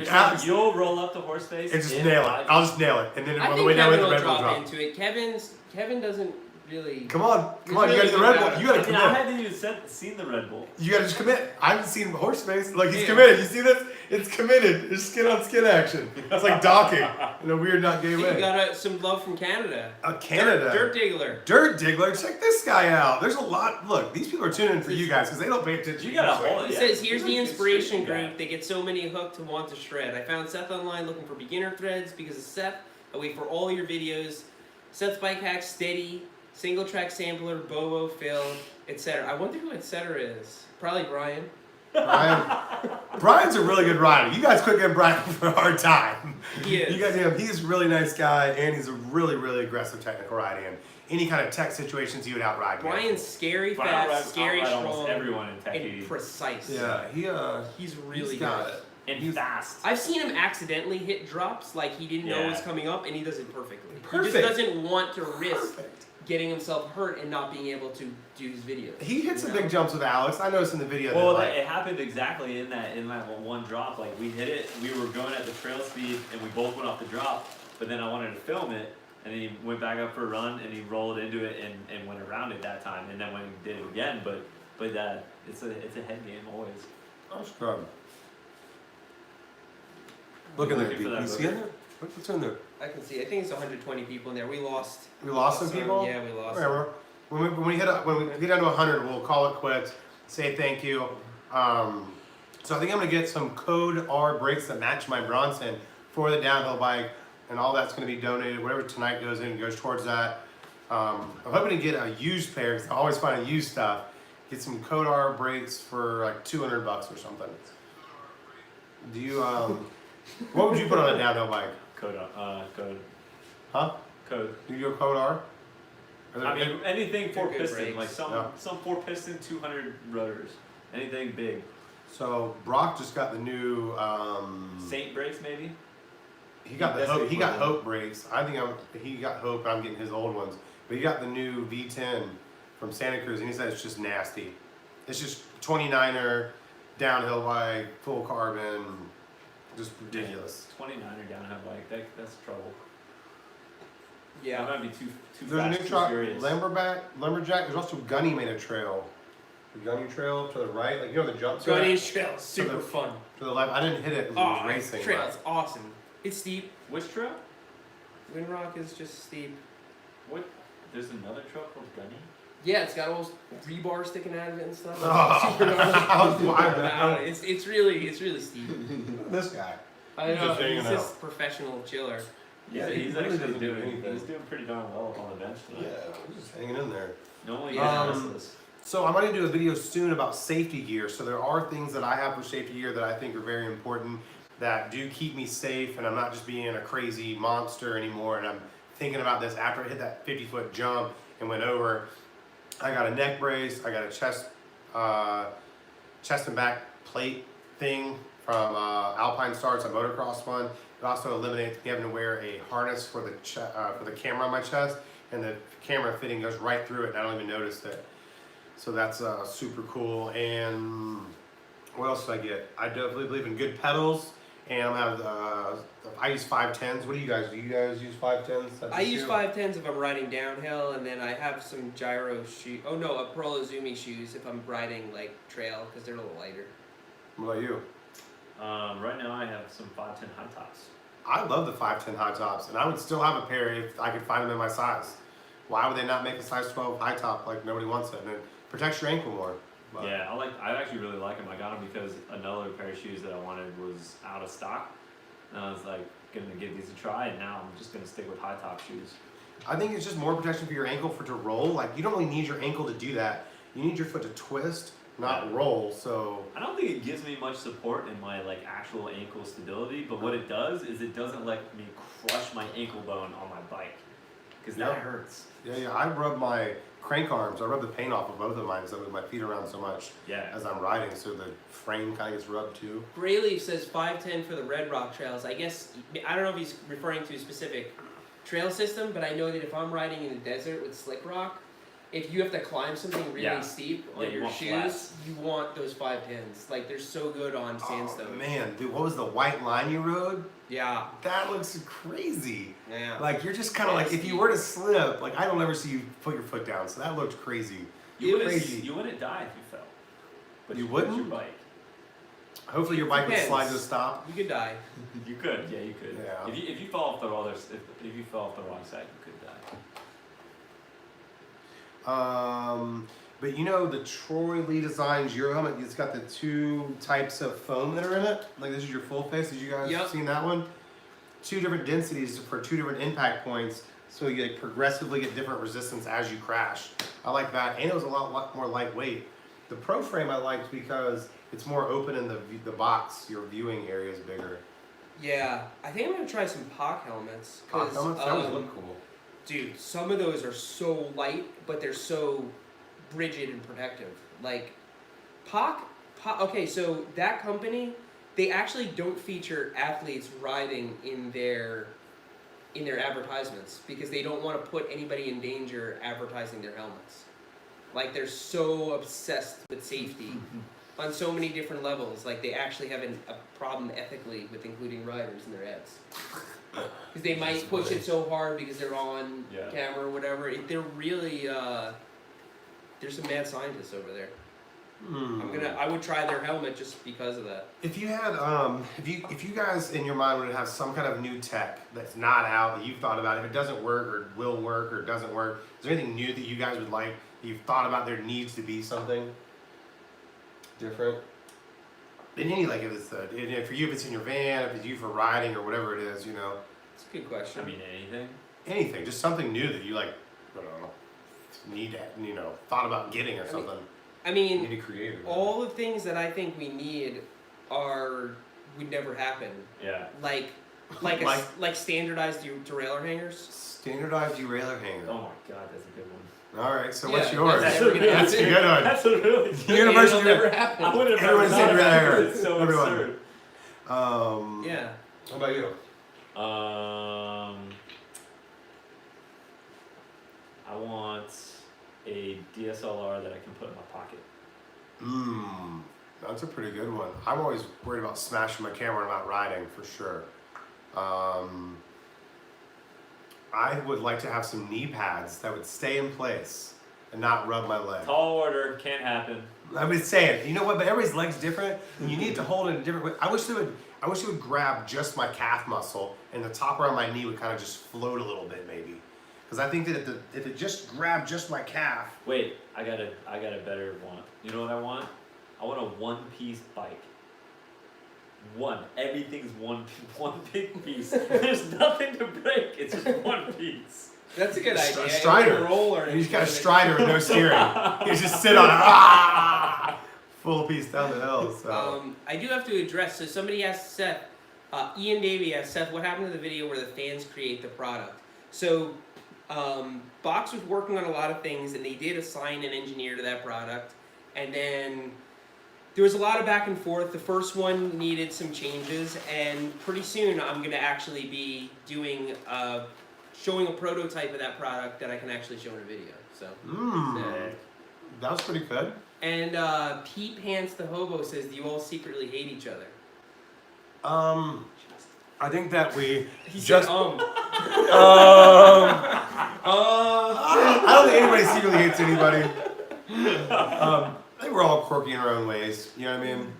S2: Alex,
S3: You'll roll up the horse face
S2: and just
S3: in
S2: nail it.
S3: 5
S2: I'll just nail it, and then
S1: I
S2: on the
S1: think
S2: way down with
S1: Kevin
S2: the
S1: will
S2: Red Bull
S1: drop
S2: drop.
S1: into it. Kevin doesn't really.
S2: Come on,
S1: He's
S2: you gotta
S1: really
S2: get the
S1: good
S2: Red
S1: about
S2: Bull.
S1: it.
S2: You gotta
S3: I mean, I
S2: commit.
S3: haven't even seen the Red Bull.
S2: You gotta just commit. I haven't seen horse face. Look, he's
S1: Yeah.
S2: committed. You see this? It's committed. It's skin on skin action. It's like docking in a weird, not gay
S1: You
S2: way.
S1: got some love from Canada.
S2: Canada.
S1: Dirt Diggler.
S2: Dirt Diggler, check this guy out. There's a lot. Look, these people are tuning in for you guys because they don't pay attention.
S3: You got a
S2: to
S3: whole.
S1: It
S3: Yeah,
S1: says, here's
S3: you're
S1: the
S3: a good
S1: inspiration
S3: street guy.
S1: group. They get so many hooked to want to shred. I found Seth online looking for beginner threads because of Seth. I wait for all your videos. Seth's Bike Hack, Steady, Singletrack Sampler, Bobo, Phil, etc. I wonder who etc. is. Probably Brian.
S2: Brian's a really good rider. You guys quit giving Brian for a hard time.
S1: He is.
S2: You guys, he's a really nice guy and he's a really, really aggressive technical rider. And any kind of tech situations, he would outride me.
S1: Brian's scary
S3: But I'll
S1: fast,
S3: ride-
S1: scary
S3: I'll ride almost
S1: strong,
S3: everyone in techie.
S1: and precise.
S2: Yeah,
S1: He's really
S2: he's got
S1: good.
S2: it.
S3: And fast.
S1: I've seen him accidentally hit drops like he didn't know
S3: Yeah.
S1: was coming up, and he does it perfectly.
S2: Perfect.
S1: He just doesn't want to risk
S2: Perfect.
S1: getting himself hurt and not being able to do his videos.
S2: He hit some
S1: you know?
S2: big jumps with Alex. I noticed in the video
S3: Well,
S2: that
S3: it happened exactly in that one drop. Like we hit it, we were going at the trail speed, and we both went off the drop. But then I wanted to film it, and then he went back up for a run, and he rolled into it and went around it that time. And then when he did it again, but it's a head game always.
S2: Oh, scrub. Look in there,
S3: Looking for that
S2: you see
S3: motor.
S2: in there? What's in there?
S1: I can see. I think it's 120 people in there. We lost.
S2: We lost some people?
S1: Yeah, we lost.
S2: Whatever. When we get down to 100, we'll call it quits. Say thank you. So I think I'm gonna get some Code R brakes that match my Bronson for the downhill bike, and all that's gonna be donated. Whatever tonight goes in goes towards that. I'm hoping to get a used pair because I always find used stuff. Get some Code R brakes for like $200 or something. Do you what would you put on a downhill bike?
S3: Code.
S2: Huh?
S3: Code.
S2: Do you do a Code R? Are there
S3: I mean, anything four
S1: good
S3: piston,
S1: brakes.
S3: like some
S2: Yeah.
S3: 4-piston, 200 rotors. Anything big.
S2: So Brock just got the new.
S3: Saint brakes maybe.
S2: He got the
S3: That's
S2: Hope.
S3: the
S2: He got
S3: equivalent.
S2: Hope brakes. I think he got Hope. And I'm getting his old ones. But he got the new V10 from Santa Cruz, and he said it's just nasty. It's just 29er downhill bike, full carbon, just ridiculous.
S3: 29er downhill bike. That's trouble. That
S1: Yeah.
S3: might be too
S2: There's a
S3: fast,
S2: new
S3: too
S2: truck,
S3: furious.
S2: Lumberjack. There's also Gunny made a trail. The Gunny trail to the right, like you know the jump.
S1: Gunny Trail, super
S2: the-
S1: fun.
S2: To the left. I didn't hit it because it
S1: Oh,
S2: was racing.
S1: trail's awesome. It's steep.
S3: Which trail?
S1: Windrock is just steep.
S3: What? There's another trail called Gunny?
S1: Yeah, it's got all rebar sticking out of it and stuff.
S2: Oh.
S1: Super gnarly.
S2: I was wild.
S1: No, it's really steep.
S2: But this guy.
S1: I
S2: He's
S1: know.
S2: just hanging
S1: He's
S2: out.
S1: just professional chiller.
S3: Yeah,
S2: he
S3: he's
S2: really
S3: actually
S2: doesn't do
S3: doing.
S2: anything.
S3: He's doing pretty darn well up on the bench tonight.
S2: I'm just hanging in there.
S3: Normally he's
S1: Yeah.
S3: restless.
S2: So I'm going to do a video soon about safety gear. So there are things that I have for safety gear that I think are very important that do keep me safe, and I'm not just being a crazy monster anymore. And I'm thinking about this after I hit that 50-foot jump and went over. I got a neck brace. I got a chest and back plate thing from Alpine Star. It's a motocross one. It also eliminates me having to wear a harness for the camera on my chest, and the camera fitting goes right through it, and I don't even notice it. So that's super cool. And what else did I get? I definitely believe in good pedals and I'm gonna have I use 510s. What do you guys do? You guys use 510s?
S1: I use 510s if I'm riding downhill, and then I have some gyro shoe. Oh no, a Pearl Izumi shoes if I'm riding like trail because they're a little lighter.
S2: What about you?
S3: Right now I have some 510 high tops.
S2: I love the 510 high tops, and I would still have a pair if I could find them in my size. Why would they not make a size 12 high top like nobody wants it? And it protects your ankle more. But
S3: Yeah, I actually really like them. I got them because another pair of shoes that I wanted was out of stock. And I was like, gonna give these a try, and now I'm just gonna stick with high top shoes.
S2: I think it's just more protection for your ankle to roll. Like, you don't really need your ankle to do that. You need your foot to twist, not roll. So
S3: I don't think it gives me much support in my like actual ankle stability, but what it does is it doesn't let me crush my ankle bone on my bike, because that hurts.
S2: yeah, I rub my crank arms. I rub the paint off of both of mine because I move my feet around so much as I'm riding, so the frame kind of gets rubbed too.
S1: Grayleaf says 510 for the Red Rock trails. I guess, I don't know if he's referring to a specific trail system, but I know that if I'm riding in the desert with slick rock, if you have to climb something really steep on your shoes,
S3: flats.
S1: you want those 510s. Like, they're so good on sandstone.
S2: Oh, man, dude, what was the white line you rode?
S1: Yeah.
S2: That looks crazy.
S1: Yeah.
S2: Like, you're just kind of like, if you were to slip, like, I don't ever see you put your foot down, so that looked crazy.
S3: You wouldn't die if you fell. But
S2: You
S3: it's
S2: wouldn't?
S3: your bike.
S2: Hopefully your bike would
S1: Depends.
S2: slide to a stop.
S1: You could die.
S3: You could, yeah, you could.
S2: Yeah.
S3: If you fall off the roller, if you fell off the wrong side, you could die.
S2: But you know the Troy Lee Designs Euro helmet, it's got the two types of foam that are in it. Like, this is your full face. Did you guys seen that one? Two different densities for two different impact points, so you like progressively get different resistance as you crash. I like that, and it was a lot more lightweight. The Pro Frame I liked because it's more open in the box. Your viewing area is bigger.
S1: Yeah. I think I'm going to try some POC helmets.
S2: That would look cool.
S1: Dude, some of those are so light, but they're so rigid and protective. Like, POC, okay, so that company, they actually don't feature athletes riding in their advertisements because they don't want to put anybody in danger advertising their helmets. Like, they're so obsessed with safety on so many different levels. Like, they actually have a problem ethically with including riders in their ads. Because they might push it so hard because they're on camera or whatever. They're really, there's some mad scientists over there. I would try their helmet just because of that.
S2: If you had, if you guys in your mind would have some kind of new tech that's not out that you've thought about, if it doesn't work or will work or doesn't work, is there anything new that you guys would like? That you've thought about there needs to be something different. And any like if it's for you if it's in your van, if it's you for riding or whatever it is, you know.
S1: It's a good question.
S3: I mean, anything.
S2: Anything, just something new that you like, I don't know, need to, thought about getting or something.
S1: I mean,
S2: need to create.
S1: All the things that I think we need would never happen.
S3: Yeah.
S1: Like standardized derailleur hangers.
S2: Standardized derailleur hanger.
S3: Oh my god, that's a good one.
S2: All right, so what's yours?
S1: That's never gonna
S2: That's a
S1: happen.
S2: good one.
S3: That's a really good one.
S1: It'll never happen.
S3: I would have
S2: Everyone's
S3: never thought
S2: saying
S3: about it.
S2: derailleur.
S3: It's so
S2: Everyone.
S3: absurd.
S1: Yeah.
S2: How about you?
S3: I want a DSLR that I can put in my pocket.
S2: That's a pretty good one. I'm always worried about smashing my camera when I'm out riding, for sure. I would like to have some knee pads that would stay in place and not rub my leg.
S3: Tall order, can't happen.
S2: I was saying, you know what? But everybody's leg's different, and you need to hold it in a different way. I wish it would grab just my calf muscle, and the top around my knee would kind of just float a little bit, maybe. Because I think that if it just grabbed just my calf.
S3: Wait, I got a better one. You know what I want? I want a one-piece bike. Everything's one big piece. There's nothing to break. It's just one piece.
S1: That's a good idea.
S2: A strider.
S1: Roller.
S2: You just got a strider with no steering. You just sit on it. Full piece down the hill. So.
S1: I do have to address. So somebody asked Seth. Ian Davey asked Seth, what happened to the video where the fans create the product? So Box was working on a lot of things, and they did assign an engineer to that product, and then there was a lot of back and forth. The first one needed some changes, and pretty soon I'm going to actually be doing showing a prototype of that product that I can actually show in a video. So
S2: that was pretty good.
S1: And Pete Pants the Hobo says, do you all secretly hate each other?
S2: I think that we
S1: He
S2: just.
S1: said,
S2: I don't think anybody secretly hates anybody. I think we're all quirky in our own ways. You know what I mean?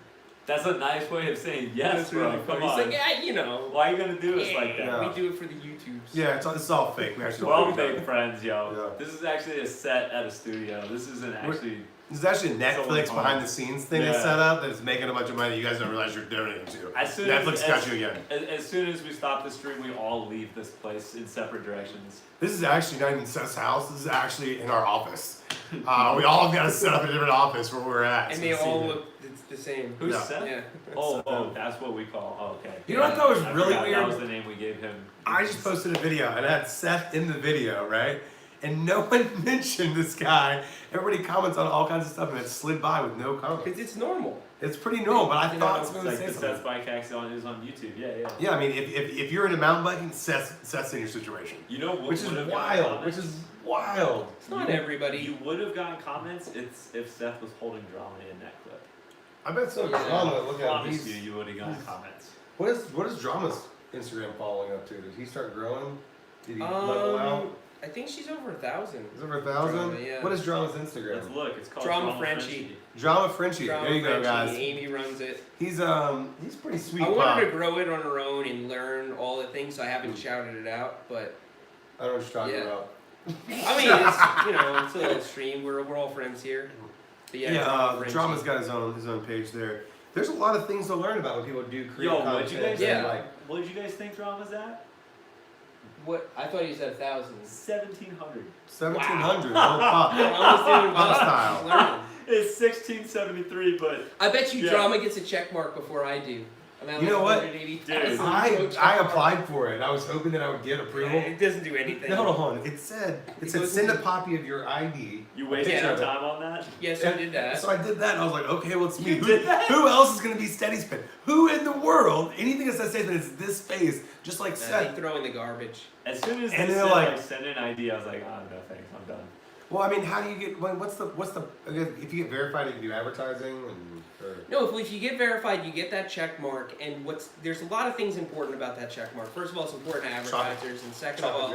S3: That's a nice way of saying yes,
S1: That's
S3: bro.
S1: really funny.
S3: Come on.
S1: He's like, yeah, you know.
S3: Why are you gonna do us like that?
S2: Yeah.
S1: We do it for the YouTubes.
S2: Yeah, it's all fake. We actually
S3: We're all
S2: don't do
S3: fake friends, yo.
S2: Yeah.
S3: This is actually a set at a studio. This isn't actually.
S2: There's actually a Netflix
S3: Someone's
S2: behind
S3: home.
S2: the scenes thing they
S3: Yeah.
S2: set up that's making a bunch of money you guys don't realize you're donating to.
S3: As soon
S2: Netflix got you again.
S3: As soon as we stop the stream, we all leave this place in separate directions.
S2: This is actually not even Seth's house. This is actually in our office. We all got to set up a different office where we're at.
S1: And
S2: so
S1: they
S2: you see
S1: all
S2: that.
S1: look the same.
S3: Who's
S2: Yeah.
S3: Seth?
S1: Yeah.
S3: Oh, that's what we call. Oh, okay.
S2: You know what I thought was
S3: I
S2: really
S3: forgot
S2: weird?
S3: That was the name we gave him.
S2: I just posted a video and I had Seth in the video, right? And no one mentioned this guy. Everybody comments on all kinds of stuff and it slid by with no
S1: Because
S2: comments.
S1: it's normal.
S2: It's pretty normal, but I
S1: You
S2: thought
S1: know,
S2: someone
S3: It's
S2: would
S3: like
S2: say
S3: the Seth
S2: something.
S3: Bike Hacks is on YouTube. Yeah.
S2: Yeah, I mean, if you're into mountain biking, Seth's in your situation.
S3: You know what
S2: Which is
S3: would have
S2: wild.
S3: gotten
S2: Which
S3: comments?
S2: is wild.
S1: It's not
S3: You
S1: everybody.
S3: would have gotten comments if Seth was holding drama in that clip.
S2: I bet so.
S1: Yeah.
S2: Drama, look
S3: I
S2: at him.
S3: promise you would have gotten comments.
S2: What is Drama's Instagram following up to? Did he start growing? Did he level out?
S1: I think she's over 1,000.
S2: Is it over 1,000?
S1: Drama, yeah.
S2: What is Drama's Instagram?
S3: Let's look. It's called
S1: Drama Frenchie.
S2: Drama Frenchie.
S1: Drama
S2: There you go,
S1: Frenchie.
S2: guys.
S1: Amy runs it.
S2: He's pretty sweet.
S1: I want
S2: pop.
S1: her to grow it on her own and learn all the things, so I haven't shouted it out. But
S2: I don't know what you're talking
S1: Yeah.
S2: about.
S1: I mean, it's a little stream. We're all friends here. But yeah, Drama Frenchie.
S2: Drama's got his own page there. There's a lot of things to learn about when people do create
S3: Yo,
S2: content.
S3: what'd you guys
S1: Yeah.
S2: Like,
S3: What did you guys think Drama's at?
S1: What? I thought you said 1,000.
S3: 1,700.
S2: 1,700. Little pop.
S1: I'm almost doing well.
S2: Style.
S1: She's learning.
S3: It's 1673, but
S1: I bet you
S3: Yeah.
S1: Drama gets a check mark before I do. I'm at
S2: You know what?
S1: 180,000.
S2: I applied for it. I was hoping that I would get approval.
S1: It doesn't do anything.
S2: No, hold on. It said
S1: goes
S2: send a
S1: into-
S2: copy of your ID.
S3: you wasted
S1: Yeah.
S3: your time on that?
S1: Yes, you did that.
S2: So I did that, and I was like, okay, well, it's me.
S3: You did that?
S2: Who else is going to be steady spin? Who in the world? Anything that says steady spin is this space, just like
S1: Nah, they
S2: Seth.
S1: throw in the garbage.
S3: As soon as
S2: And
S3: they
S2: they're
S3: said,
S2: like-
S3: send an ID, I was like, oh, no thanks, I'm done.
S2: Well, I mean, how do you get? What's the? If you get verified, you can do advertising and.
S1: No, if you get verified, you get that check mark. And there's a lot of things important about that check mark. First of all, it's important to advertisers, and second of all,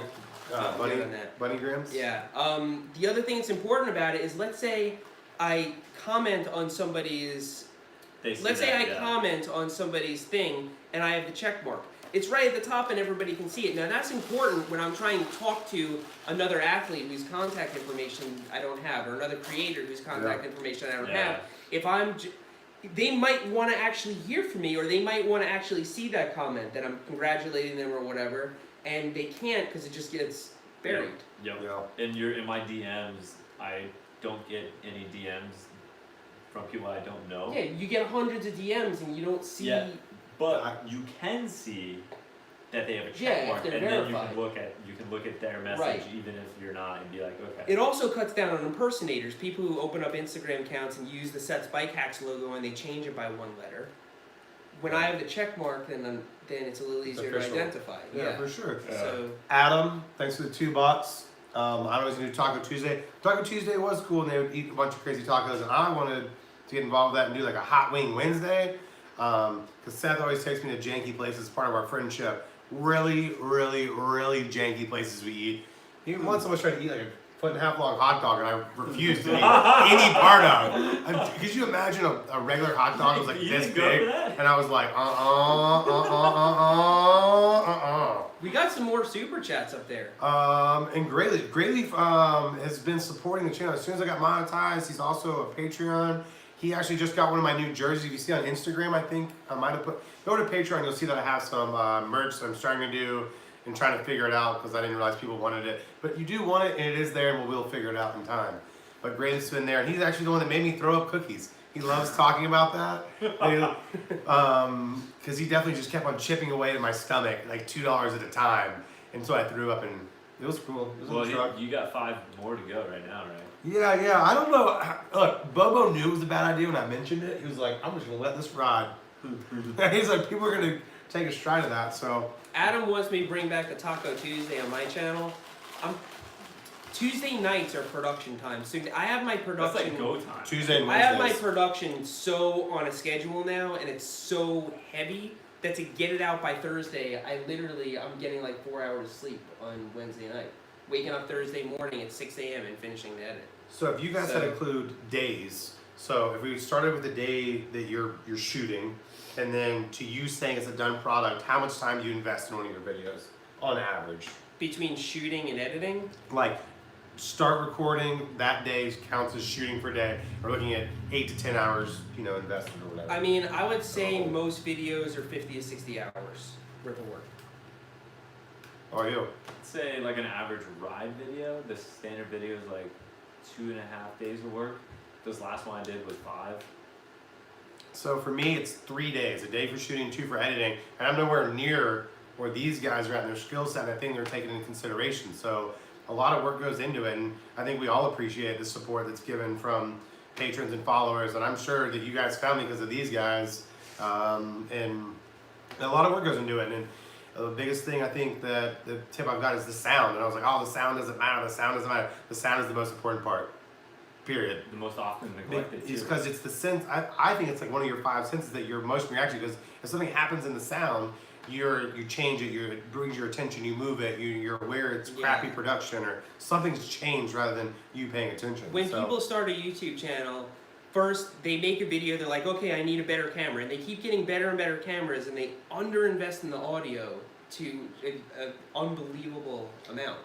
S2: bunny,
S1: good on that.
S2: bunny grams.
S1: yeah. The other thing that's important about it is, let's say I comment on somebody's.
S3: They see
S1: Let's say
S3: that,
S1: I
S3: yeah.
S1: comment on somebody's thing, and I have the check mark. It's right at the top and everybody can see it. Now that's important when I'm trying to talk to another athlete whose contact information I don't have, or another creator whose contact information I don't
S3: Yeah.
S1: have. If they might want to actually hear from me, or they might want to actually see that comment that I'm congratulating them or whatever, and they can't because it just gets buried.
S3: Yep.
S2: Yeah.
S3: In my DMs, I don't get any DMs from people I don't know.
S1: Yeah, you get hundreds of DMs and you don't see.
S3: Yeah. But you can see that they have a
S1: Yeah,
S3: check
S1: if
S3: mark,
S1: they're
S3: and then
S1: verified.
S3: you can look at their message
S1: Right.
S3: even if you're not, and be like, okay.
S1: It also cuts down on impersonators, people who open up Instagram accounts and use the Seth's Bike Hacks logo and they change it by one letter. When I have the check mark, then it's a little
S2: It's
S1: easier to
S2: official.
S1: identify.
S2: Yeah, for sure.
S1: So
S2: Adam, thanks for the $2. I was going to do Taco Tuesday. Taco Tuesday was cool, and they would eat a bunch of crazy tacos, and I wanted to get involved with that and do like a Hot Wing Wednesday. Because Seth always takes me to janky places, part of our friendship. Really, really, really janky places we eat. He once someone tried to eat like a 1.5 foot long hot dog, and I refused to eat any part of. Could you imagine a regular hot dog was like
S3: You
S2: this
S3: didn't go
S2: big,
S3: for that?
S2: and I was like,
S1: we got some more super chats up there.
S2: And Grayleaf has been supporting the channel. As soon as I got monetized, he's also a Patreon. He actually just got one of my new jerseys. If you see on Instagram, I think I might have go to Patreon, you'll see that I have some merch that I'm starting to do and trying to figure it out because I didn't realize people wanted it. But you do want it, and it is there, and we'll figure it out in time. But Grayleaf's been there, and he's actually the one that made me throw up cookies. He loves talking about that. Because he definitely just kept on chipping away at my stomach, like $2 at a time. And so I threw up, and it was cool. It was in the truck.
S3: You got 5 more to go right now, right?
S2: Yeah. I don't know. Look, Bobo knew it was a bad idea when I mentioned it. He was like, I'm just going to let this ride. He's like, people are going to take a stride of that, so.
S1: Adam wants me to bring back the Taco Tuesday on my channel. Tuesday nights are production time. So I have my
S3: That's
S1: production.
S3: like go time.
S2: Tuesday and
S1: I have my
S2: Wednesdays.
S1: production so on a schedule now, and it's so heavy that to get it out by Thursday, I'm getting like 4 hours of sleep on Wednesday night. Waking up Thursday morning at 6 a.m. and finishing the edit.
S2: So if you guys had to include days, so if we started with the day that you're shooting, and then to you saying it's a done product, how much time do you invest in one of your videos on average?
S1: Between shooting and editing?
S2: Like, start recording that day counts as shooting for a day. We're looking at 8 to 10 hours, invested or whatever.
S1: I mean, I would say most videos are 50 to 60 hours worth of work.
S2: How are you?
S3: I'd say like an average ride video, the standard video is like 2.5 days of work. This last one I did was 5.
S2: So for me, it's 3 days. A day for shooting, 2 for editing. And I'm nowhere near where these guys are at in their skill set. I think they're taken into consideration. So a lot of work goes into it. And I think we all appreciate the support that's given from patrons and followers. And I'm sure that you guys found me because of these guys. And a lot of work goes into it. And the biggest thing I think that the tip I've got is the sound. And I was like, oh, the sound doesn't matter. The sound doesn't matter. The sound is the most important part. Period.
S3: The most often neglected too.
S2: It's because it's the sense. I think it's like one of your 5 senses that you're most reacting to. Because if something happens in the sound, you change it. It brings your attention. You move it. You're aware it's crappy production or something's changed rather than you paying attention.
S1: When people start a YouTube channel, first they make a video. They're like, okay, I need a better camera, and they keep getting better and better cameras, and they underinvest in the audio to an unbelievable amount.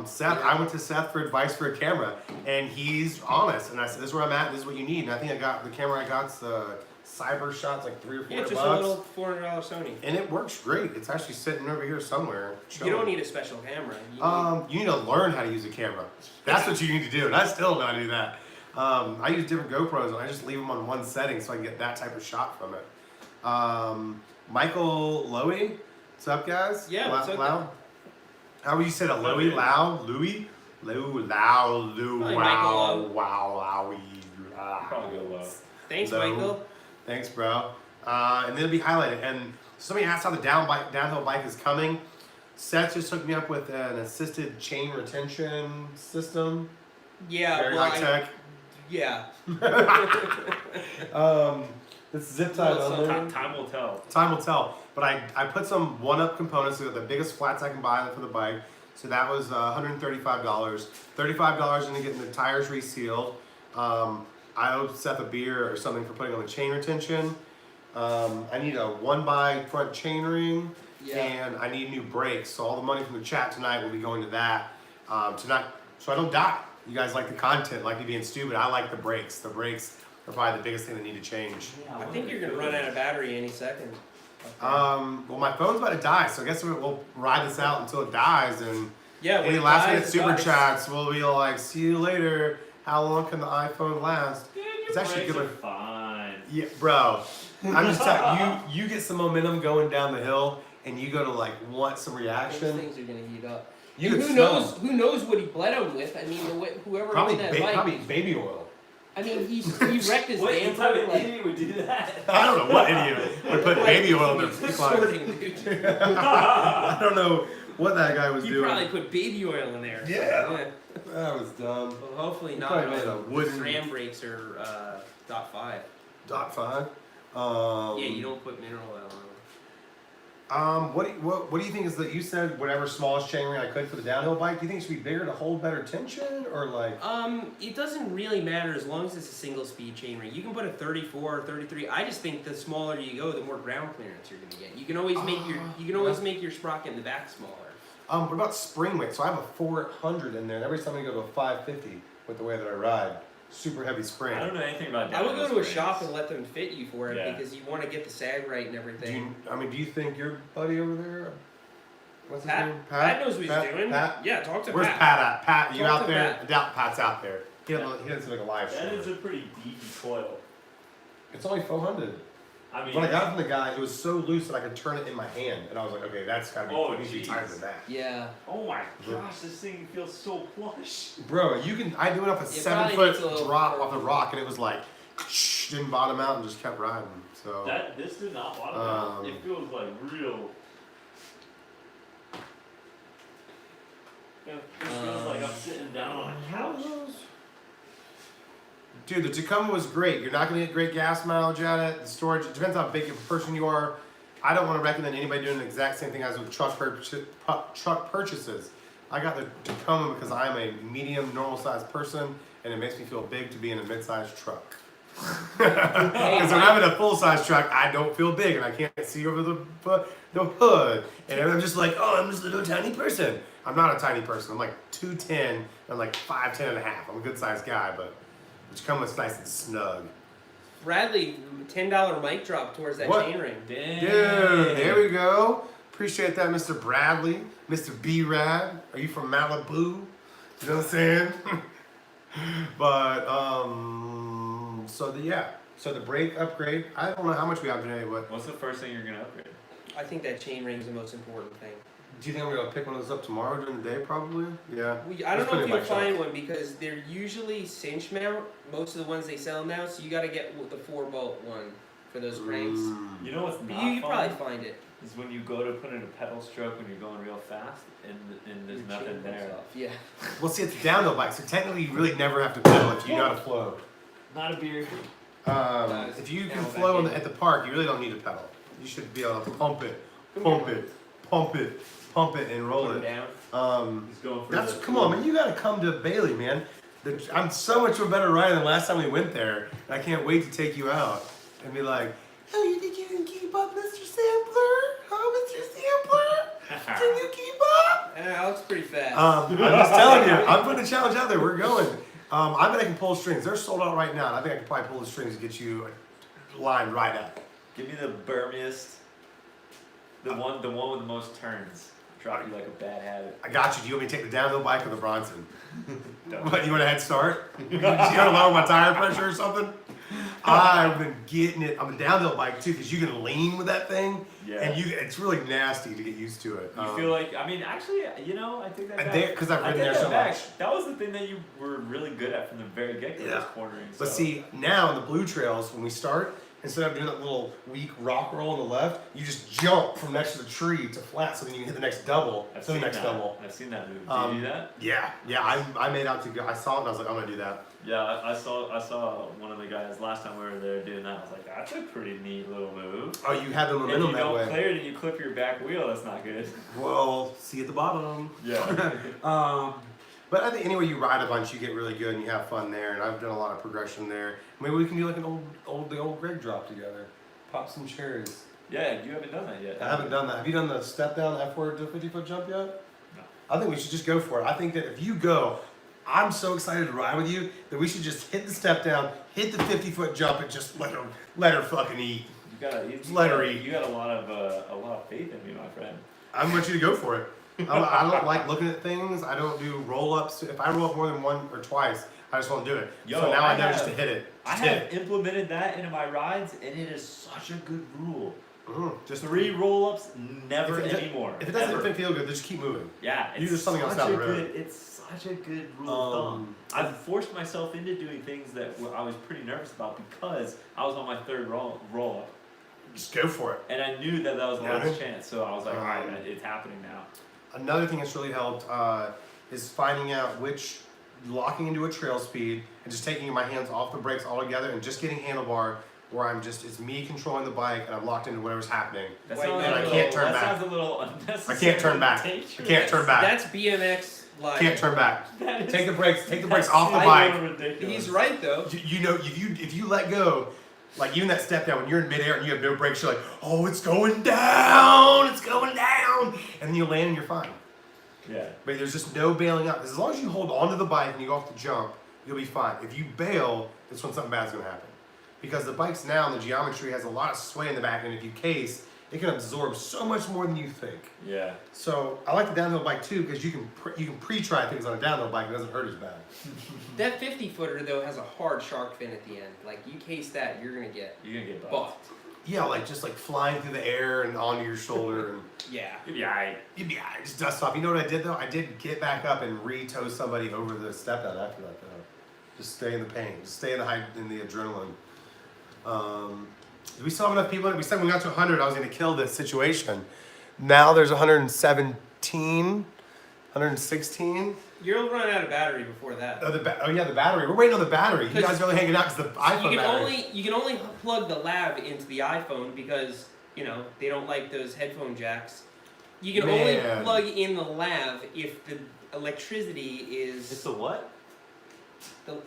S2: Seth, I went to Seth for advice for a camera, and he's honest. And I said, "This is where I'm at. This is what you need." And I think I got the camera I got's the Cyber Shot's like $300 or $400.
S1: Yeah, just a little $400 Sony.
S2: And it works great. It's actually sitting over here somewhere.
S1: You don't need a special camera.
S2: You need to learn how to use a camera. That's what you need to do, and I still don't know how to do that. I use different GoPros, and I just leave them on one setting so I can get that type of shot from it. Michael Lowy, what's up, guys?
S1: Yeah, what's up?
S2: Lau? How would you say that? Lowy? Lau? Louie? Lou, Lau, Lou,
S1: Probably
S2: wow,
S1: Michael
S2: wow, Lowy.
S3: Probably go low.
S1: Thanks,
S2: Low.
S1: Michael.
S2: Thanks, bro. And then it'll be highlighted. And somebody asked how the downhill bike is coming. Seth just hooked me up with an assisted chain retention system.
S1: Yeah,
S2: Very
S1: well,
S2: high tech.
S1: yeah.
S2: It's zip tied on there.
S3: Time will tell.
S2: Time will tell. But I put some one-up components, so the biggest flats I can buy for the bike. So that was $135. $35 into getting the tires resealed. I owe Seth a beer or something for putting on the chain retention. I need a 1x front chain ring.
S1: Yeah.
S2: And I need new brakes. So all the money from the chat tonight will be going to that. So I don't die. You guys like the content, like me being stupid. I like the brakes. The brakes are probably the biggest thing that need to change.
S1: I think you're gonna run out of battery any second.
S2: Well, my phone's about to die, so I guess we'll ride this out until it dies. And
S1: Yeah. When
S2: any
S1: it
S2: last
S1: dies,
S2: minute
S1: it
S2: super
S1: dies.
S2: chats, we'll be like, see you later. How long can the iPhone last? It's actually
S3: Brakes
S2: good.
S3: are fine.
S2: Yeah, bro. I'm just telling you, you get some momentum going down the hill, and you go to like want some
S1: Those
S2: reaction.
S1: things are gonna heat up.
S2: You
S1: And
S2: could
S1: who
S2: smell
S1: knows?
S2: them.
S1: Who knows what he bled him with? I mean, whoever
S2: Probably,
S1: owned that bike.
S2: probably baby oil.
S1: I mean, he wrecked his
S3: What
S1: damper.
S3: type of
S1: like,
S3: idiot would do that?
S2: I don't know what idiot would put baby oil in their
S1: He's
S2: decline.
S1: sorting, dude.
S2: I don't know what that guy was
S1: He
S2: doing.
S1: probably put baby oil in there.
S2: Yeah. That was dumb.
S1: Well, hopefully
S2: He
S1: not.
S2: probably made a wooden-
S1: SRAM brakes or .5.
S2: .5.
S1: Yeah, you don't put mineral oil on.
S2: What do you think is that you said whatever smallest chain ring I could for the downhill bike? Do you think it should be bigger to hold better tension or like?
S1: It doesn't really matter as long as it's a single speed chainring. You can put a 34 or 33. I just think the smaller you go, the more ground clearance you're gonna get. You can always make your sprocket in the back smaller.
S2: What about spring weight? So I have a 400 in there, and every time I go to a 550 with the way that I ride, super heavy spring.
S3: I don't know anything about
S1: I would go to a
S3: springs.
S1: shop and let them fit you for it
S3: Yeah.
S1: because you want to get the sag right and everything.
S2: Do you think your buddy over there? What's his
S1: Pat?
S2: name?
S1: Pat knows what he's doing.
S2: Pat?
S1: Yeah, talk to
S2: Where's
S1: Pat.
S2: Pat at? Pat, you
S1: Talk
S2: out
S1: to
S2: there?
S1: Pat.
S2: I doubt Pat's out there. He doesn't make a live
S3: That
S2: stream.
S3: is a pretty beefy coil.
S2: It's only 400.
S3: I mean,
S2: When I got it from the guy, it was so loose that I could turn it in my hand, and I was like, okay, that's gotta be
S3: Oh,
S2: it needs to be
S3: jeez.
S2: tighter than that.
S1: Yeah.
S3: oh my gosh, this thing feels so plush.
S2: Bro, I went off a
S1: It
S2: 7
S1: probably needs a
S2: foot
S1: little
S2: drop
S1: curve.
S2: off the rock, and it was like didn't bottom out and just kept riding. So
S3: This did not bottom out. It feels like real. It feels like I'm sitting down on a couch.
S2: dude, the Tacoma was great. You're not gonna get great gas mileage at it. The storage, it depends how big of a person you are. I don't want to recommend anybody doing the exact same thing as with truck purchases. I got the Tacoma because I'm a medium, normal-sized person, and it makes me feel big to be in a mid-sized truck. Because when I'm in a full-size truck, I don't feel big, and I can't see over the hood. And I'm just like, oh, I'm just a little tiny person. I'm not a tiny person. I'm like 2'10", I'm like 5'10" and a half. I'm a good-sized guy, but the Tacoma's nice and snug.
S1: Bradley, $10 mic drop towards that chain ring.
S3: Dang.
S2: Dude, there we go. Appreciate that, Mr. Bradley. Mr. B-Rad. Are you from Malibu? You know what I'm saying? But, so the brake upgrade, I don't know how much we have today, but
S3: What's the first thing you're gonna upgrade?
S1: I think that chain ring is the most important thing.
S2: do you think we're going to pick one of those up tomorrow during the day, probably? Yeah.
S1: I don't
S2: Let's put
S1: know
S2: it
S1: if
S2: in
S1: you'll
S2: my
S1: find
S2: shop.
S1: one because they're usually cinch mount, most of the ones they sell now, so you gotta get the 4-bolt one for those cranks.
S3: You know what's
S1: But
S3: not
S1: you can
S3: fun?
S1: probably find it.
S3: Is when you go to put in a pedal stroke when you're going real fast and there's
S1: Your
S3: nothing
S1: chain comes
S3: there.
S1: off. Yeah.
S2: Well, see, it's a downhill bike, so technically you really never have to pedal if you know how to flow.
S3: Not a beer.
S2: If you can
S1: Now
S2: flow
S1: back in.
S2: at the park, you really don't need to pedal. You should be able to pump it, pump it, pump it, pump it, and roll
S1: Put
S2: it.
S1: it down.
S3: He's going for
S2: That's
S3: the
S2: come on, man. You gotta come to Bailey, man. I'm so much of a better rider than last time we went there. And I can't wait to take you out and be like, "Oh, you think you can keep up, Mr. Sampler? Oh, Mr. Sampler, can you keep up?"
S1: Alex pretty fast.
S2: I'm just telling you. I'm putting a challenge out there. We're going. I bet I can pull strings. They're sold out right now. And I think I can probably pull the strings and get you lined right up.
S3: Give me the Burmiest. The one with the most turns. Drop you like a bad habit.
S2: I got you. Do you want me to take the downhill bike or the Bronson?
S3: Don't.
S2: What, you want a head start? You want to lower my tire pressure or something? I've been getting it. I'm a downhill bike too, because you can lean with that thing,
S3: Yeah.
S2: and it's really nasty to get used to it.
S3: You feel like, I mean, actually, you know, I think that back.
S2: because I've
S3: I
S2: ridden
S3: take
S2: there so
S3: that back.
S2: much.
S3: That was the thing that you were really good at from the very get-go,
S2: Yeah.
S3: was cornering.
S2: But
S3: so.
S2: see, now in the blue trails, when we start, instead of doing that little weak rock roll on the left, you just jump from next to the tree to flat, so then you can hit the next double.
S3: I've
S2: So the
S3: seen
S2: next
S3: that.
S2: double.
S3: I've seen that move. Did you do that?
S2: Yeah. I made out to go. I saw it and I was like, I'm gonna do that.
S3: Yeah, I saw one of the guys last time we were there doing that. I was like, that's a pretty neat little move.
S2: Oh, you had the
S3: If
S2: momentum
S3: you
S2: that
S3: don't
S2: way.
S3: clear it and you clip your back wheel, that's not good.
S2: Well, see you at the bottom.
S3: Yeah.
S2: But I think anywhere you ride a bunch, you get really good and you have fun there. And I've done a lot of progression there. Maybe we can do like the old Greg drop together. Pop some cherries.
S3: Yeah, you haven't done that yet.
S2: I haven't done that. Have you done the step down F-word to 50-foot jump yet?
S3: No.
S2: I think we should just go for it. I think that if you go, I'm so excited to ride with you that we should just hit the step down, hit the 50-foot jump, and just let her fucking eat.
S3: You got a lot of faith in me, my friend.
S2: I want you to go for it. I don't like looking at things. I don't do roll-ups. If I roll up more than one or twice, I just won't do it.
S3: Yo,
S2: so now I know
S3: I
S2: just to
S3: have-
S2: hit it.
S3: I
S2: Just hit
S3: have implemented that into my rides, and it is such a good rule.
S2: Just
S3: 3 roll-ups, never
S2: If it-
S3: anymore.
S2: If it doesn't
S3: Ever.
S2: feel good, then just keep moving.
S3: Yeah,
S2: You
S3: it's
S2: do something else
S3: such
S2: down
S3: a
S2: the road.
S3: It's such a good rule of thumb. I've forced myself into doing things that I was pretty nervous about because I was on my 3rd roll-up,
S2: Just go for it.
S3: and I knew that was the
S2: Yeah.
S3: last chance. So I was like, all right, it's happening now.
S2: Another thing that's really helped is finding out locking into a trail speed and just taking my hands off the brakes altogether and just getting handlebar where it's me controlling the bike and I'm locked into whatever's happening.
S3: That
S1: Wait,
S3: sounds
S1: and
S3: a
S1: I
S3: little-
S2: can't turn
S3: that
S2: back.
S3: sounds a little unnecessary.
S2: I can't turn back.
S3: dangerous.
S2: I can't turn back.
S1: That's BMX live.
S2: Can't turn back.
S3: That is-
S2: Take the brakes off the
S3: that's
S2: bike.
S3: so ridiculous.
S1: He's right though.
S2: You know, if you let go, like even that step down, when you're in midair and you have no brakes, you're like, oh, it's going down, and then you land and you're fine.
S3: Yeah.
S2: But there's just no bailing out. As long as you hold onto the bike and you go off the jump, you'll be fine. If you bail, that's when something bad's gonna happen. Because the bikes now, the geometry has a lot of sway in the back, and if you case, it can absorb so much more than you think.
S3: Yeah.
S2: So I like the downhill bike too, because you can pre-try things on a downhill bike, and it doesn't hurt as bad.
S1: That 50-footer though has a hard shark fin at the end. Like you case that, you're gonna get
S3: You're gonna get
S1: buffed.
S2: Yeah, just like flying through the air and onto your shoulder, and
S1: Yeah.
S3: Yeah.
S2: you'd be alright, just dust off. You know what I did though? I did get back up and re-tow somebody over the step down after that though. Just stay in the pain, just stay in the adrenaline. Do we still have enough people? We said when we got to 100, I was going to kill this situation. Now there's 117, 116.
S1: You'll run out of battery before that.
S2: Oh yeah, the battery. We're waiting on the battery. You guys are really hanging out because the iPhone
S1: you can
S2: battery.
S1: only plug the lab into the iPhone because they don't like those headphone jacks. You can only
S2: Man.
S1: plug in the lav if the electricity
S3: It's
S1: is.
S3: the what?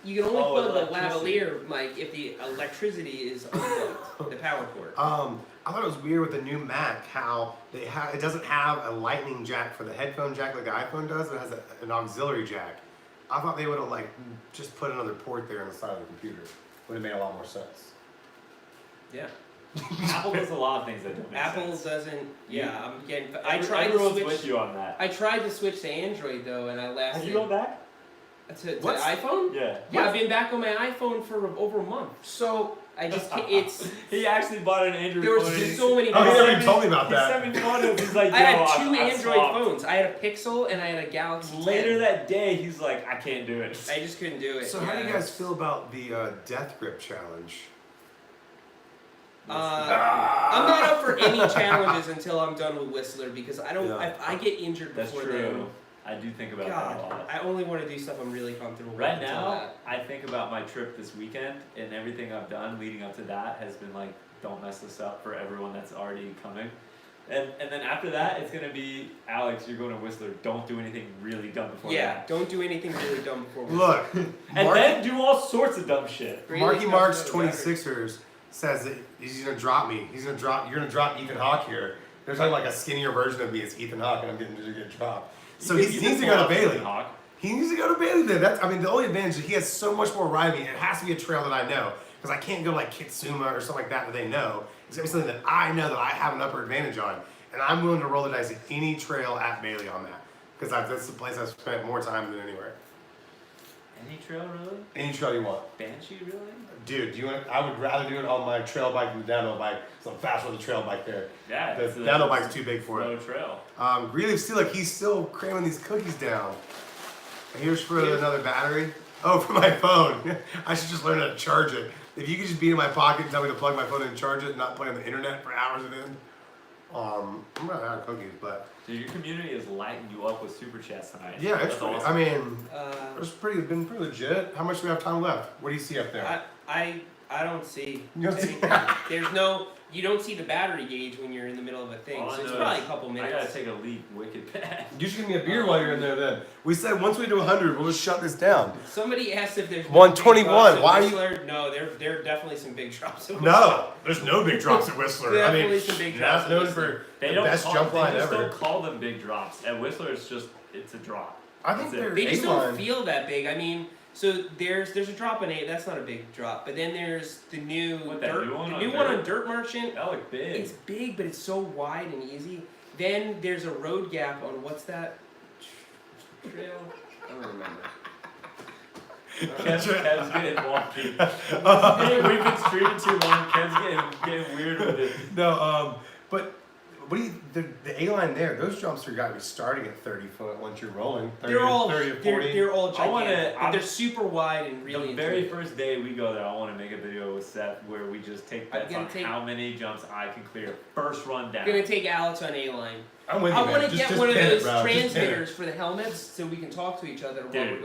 S1: You can only
S3: Oh,
S1: plug the
S3: electricity.
S1: lavalier mic if the electricity is unplugged, the power cord.
S2: I thought it was weird with the new Mac how it doesn't have a lightning jack for the headphone jack like the iPhone does. It has an auxiliary jack. I thought they would have just put another port there on the side of the computer. Would have made a lot more sense.
S1: Yeah.
S3: Apple does a lot of things that don't make
S1: Apple
S3: sense.
S1: doesn't. Yeah, I'm getting.
S3: Everyone's with you on that.
S1: I tried to switch to Android though, and I lasted.
S3: Have you gone back?
S1: To
S2: What?
S1: iPhone?
S3: Yeah.
S1: Yeah, I've been back on my iPhone for over a month.
S2: So
S1: I just can't, it's.
S3: He actually bought an Android
S1: There was
S3: phone.
S1: just so many.
S2: Oh, he
S1: phones.
S2: never even told me about
S3: He
S2: that.
S3: sent me photos. He's like, yo,
S1: I had two
S3: I
S1: Android
S3: swapped.
S1: phones. I had a Pixel and I had a Galaxy 10.
S3: Later that day, he's like, I can't do it.
S1: I just couldn't do it.
S2: So how do you guys feel about the death grip challenge?
S1: I'm not up for any challenges until I'm done with Whistler because I don't.
S2: Yeah.
S1: I get injured
S3: That's
S1: before
S3: true.
S1: then.
S3: I do think about
S1: God,
S3: that a lot.
S1: I only want to do stuff I'm really comfortable with.
S3: Right
S1: until
S3: now,
S1: that.
S3: I think about my trip this weekend, and everything I've done leading up to that has been like, don't mess this up for everyone that's already coming. And then after that, it's gonna be, Alex, you're going to Whistler. Don't do anything really dumb before
S1: Yeah,
S3: that.
S1: don't do anything really dumb before Whistler.
S2: Look,
S3: And then do all sorts of dumb shit.
S1: Really
S2: Marky
S1: tough
S2: Mark's
S1: to know the
S2: 26ers says that he's gonna drop me. You're gonna drop Ethan Hawke here. They're talking like a skinnier version of me as Ethan Hawke, and I'm getting to get dropped. So he needs to go to Bailey.
S3: Hawk.
S2: He needs to go to Bailey then. The only advantage is he has so much more riding. It has to be a trail that I know. Because I can't go like Kitsuma or something like that they know. It's gonna be something that I know that I have an upper advantage on. And I'm willing to roll the dice at any trail at Bailey on that. Because that's the place I've spent more time than anywhere.
S3: Any trail, really?
S2: Any trail you want.
S3: Banshee, really?
S2: Dude, I would rather do it on my trail bike than the downhill bike. So I'm faster with the trail bike there.
S3: Yeah.
S2: The downhill bike's too big for
S3: No
S2: it.
S3: trail.
S2: Greeley's still he's still cramming these cookies down. And here's for another battery. Oh, for my phone. I should just learn how to charge it. If you could just be in my pocket and tell me to plug my phone in and charge it and not play on the internet for hours at end. I'm not out of cookies, but
S3: Dude, your community is lighting you up with super chats tonight.
S2: yeah, it's
S3: That's
S2: pretty,
S3: awesome.
S2: I mean,
S1: Uh,
S2: been pretty legit. How much do we have time left? What do you see up there?
S1: I don't see
S2: You don't see-
S1: anything. There's no. You don't see the battery gauge when you're in the middle of a thing.
S3: All I
S1: So it's
S3: know
S1: probably
S3: is
S1: a couple
S3: I
S1: minutes.
S3: gotta take a leak wicked bad.
S2: You should give me a beer while you're in there then. We said once we do 100, we'll just shut this down.
S1: Somebody asked if there's
S2: 121, why are you-
S1: Whistler. No, there are definitely some big drops. At
S2: No, there's no big drops at Whistler. I
S1: Definitely
S2: mean,
S1: some big
S2: that's
S1: drops at
S2: known
S1: Whistler.
S2: for
S3: They
S2: the
S3: don't
S2: best
S3: call,
S2: jump line
S3: they just
S2: ever.
S3: don't call them big drops. At Whistler, it's a drop.
S2: I think
S3: That's it.
S2: they're
S1: They just
S2: A-line.
S1: don't feel that big. I mean, so there's a drop in A. That's not a big drop. But then there's the new
S3: What, that
S1: dirt,
S3: new one
S1: the
S3: on
S1: new one
S3: Dirt?
S1: on Dirt Merchant.
S3: That look big.
S1: It's big, but it's so wide and easy. Then there's a road gap on what's that trail? I don't remember.
S3: Kev's getting wonky. Hey, we've been streaming too long. Kev's getting weird with it.
S2: No, but what do you the A-line there? Those jumps are got to be starting at 30 foot once you're rolling. 30,
S1: They're all
S2: 30 to 40.
S1: they're all
S3: I wanna-
S1: gigantic. But they're
S3: I'm-
S1: super wide and really.
S3: The very first day we go there, I want to make a video with Seth where we just take
S1: I'm
S3: bets
S1: gonna
S3: on
S1: take-
S3: how many jumps I can clear first run down.
S1: I'm gonna take Alex on A line.
S2: I'm with you,
S1: I
S2: man.
S1: want to
S2: Just
S1: get one of
S2: pin it,
S1: those
S2: bro. Just pin it.
S1: transmitters for the helmets so we can talk to each other while we're
S3: Dude,